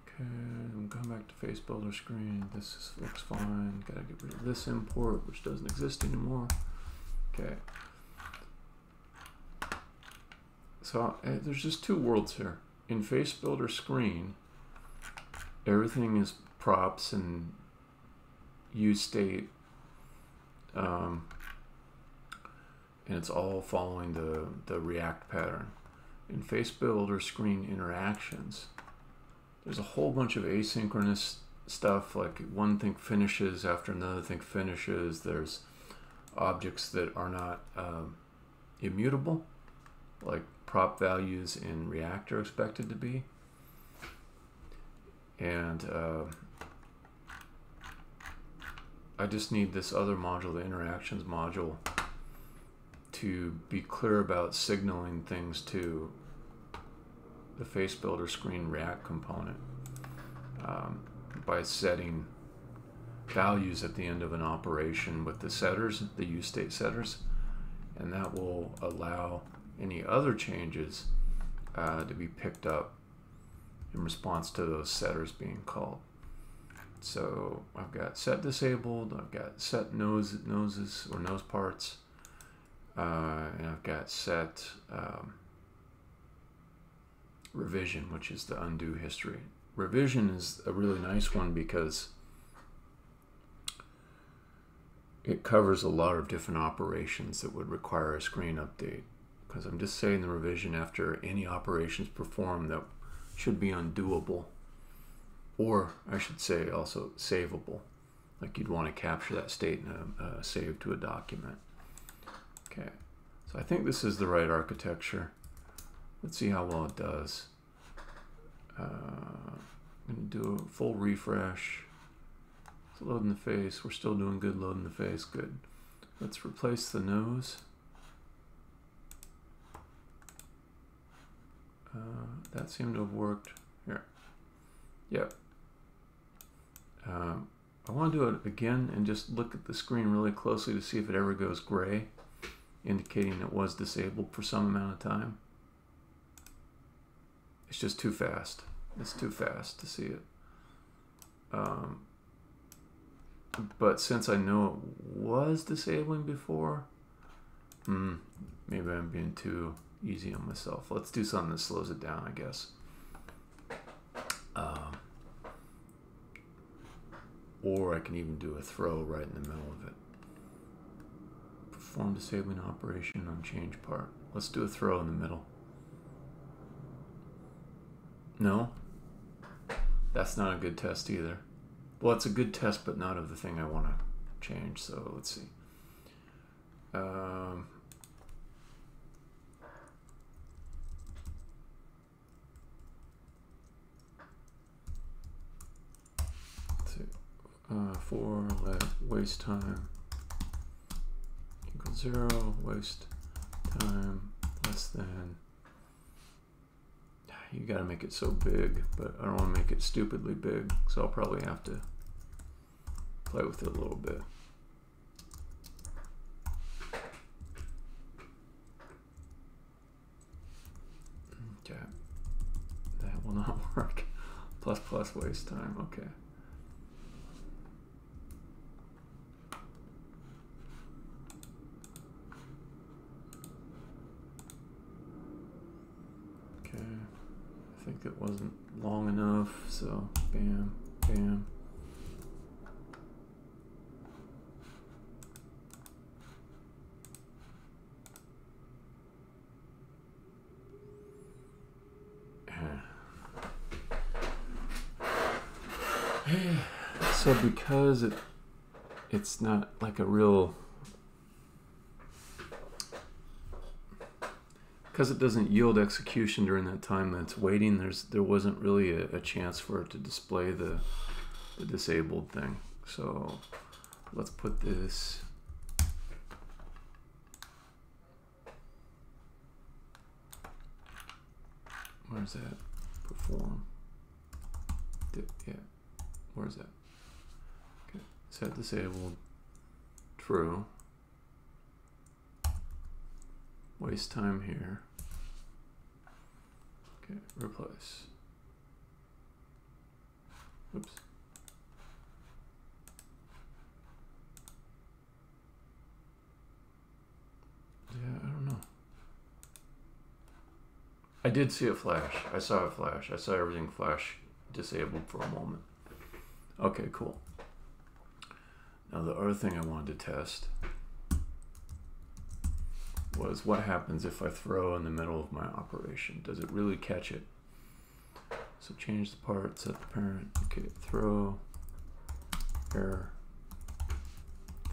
Okay, I'm going back to face builder screen. This looks fine. Gotta get rid of this import, which doesn't exist anymore. Okay. So there's just two worlds here. In face builder screen, everything is props and use state, and it's all following the React pattern. In face builder screen interactions, there's a whole bunch of asynchronous stuff, like one thing finishes after another thing finishes. There's objects that are not immutable, like prop values in React are expected to be. And I just need this other module, the interactions module, to be clear about signaling things to the face builder screen React component by setting values at the end of an operation with the setters, the use state setters, and that will allow any other changes to be picked up in response to those setters being called. So I've got set disabled, I've got set noses or nose parts, and I've got set revision, which is the undo history. Revision is a really nice one because it covers a lot of different operations that would require a screen update. Because I'm just saying the revision after any operations performed that should be undoable, or I should say also savable. Like you'd want to capture that state in a save to a document. Okay, so I think this is the right architecture. Let's see how well it does. I'm going to do a full refresh. It's loading the face. We're still doing good loading the face. Good. Let's replace the nose. That seemed to have worked. Here. Yep. I want to do it again and just look at the screen really closely to see if it ever goes gray, indicating it was disabled for some amount of time. It's just too fast. It's too fast to see it. But since I know it was disabling before, maybe I'm being too easy on myself. Let's do something that slows it down, I guess. Or I can even do a throw right in the middle of it. Perform disabling operation on change part. Let's do a throw in the middle. No? That's not a good test either. Well, it's a good test, but not of the thing I want to change. So let's see. For let waste time equals 0, waste time less than. You gotta make it so big, but I don't want to make it stupidly big, so I'll probably have to play with it a little bit. Okay, that will not work. Plus waste time, okay. I think it wasn't long enough, so bam, bam. So because it's not like a real because it doesn't yield execution during that time that it's waiting, there wasn't really a chance for it to display the disabled thing. So let's put this. Where's that? Perform. Yeah. Where's that? Okay. Set disabled. True. Waste time here. Okay. Replace. Oops. Yeah, I don't know. I did see it flash. I saw it flash. I saw everything flash disabled for a moment. Okay, cool. Now the other thing I wanted to test was what happens if I throw in the middle of my operation. Does it really catch it? So change the part, set the parent. Okay, throw, error,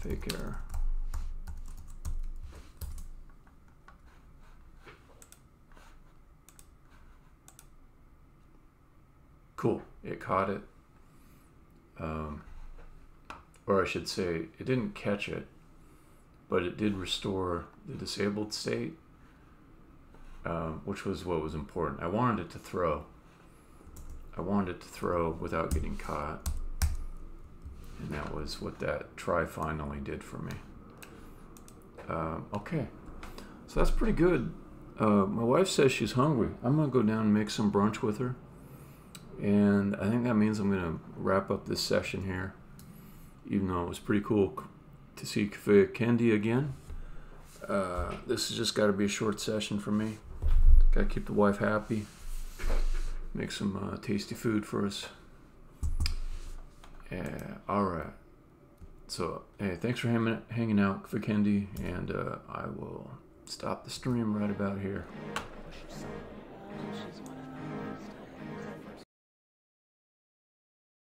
fake error. Cool, it caught it. Or I should say, it didn't catch it, but it did restore the disabled state, which was what was important. I wanted it to throw. I wanted it to throw without getting caught. And that was what that try finally did for me. Okay, so that's pretty good. My wife says she's hungry. I'm gonna go down and make some brunch with her. And I think that means I'm going to wrap up this session here, even though it was pretty cool to see Cafe Candy again. This has just got to be a short session for me. Got to keep the wife happy, make some tasty food for us. All right. So, hey, thanks for hanging out, Cafe Candy, and I will stop the stream right about here. Push some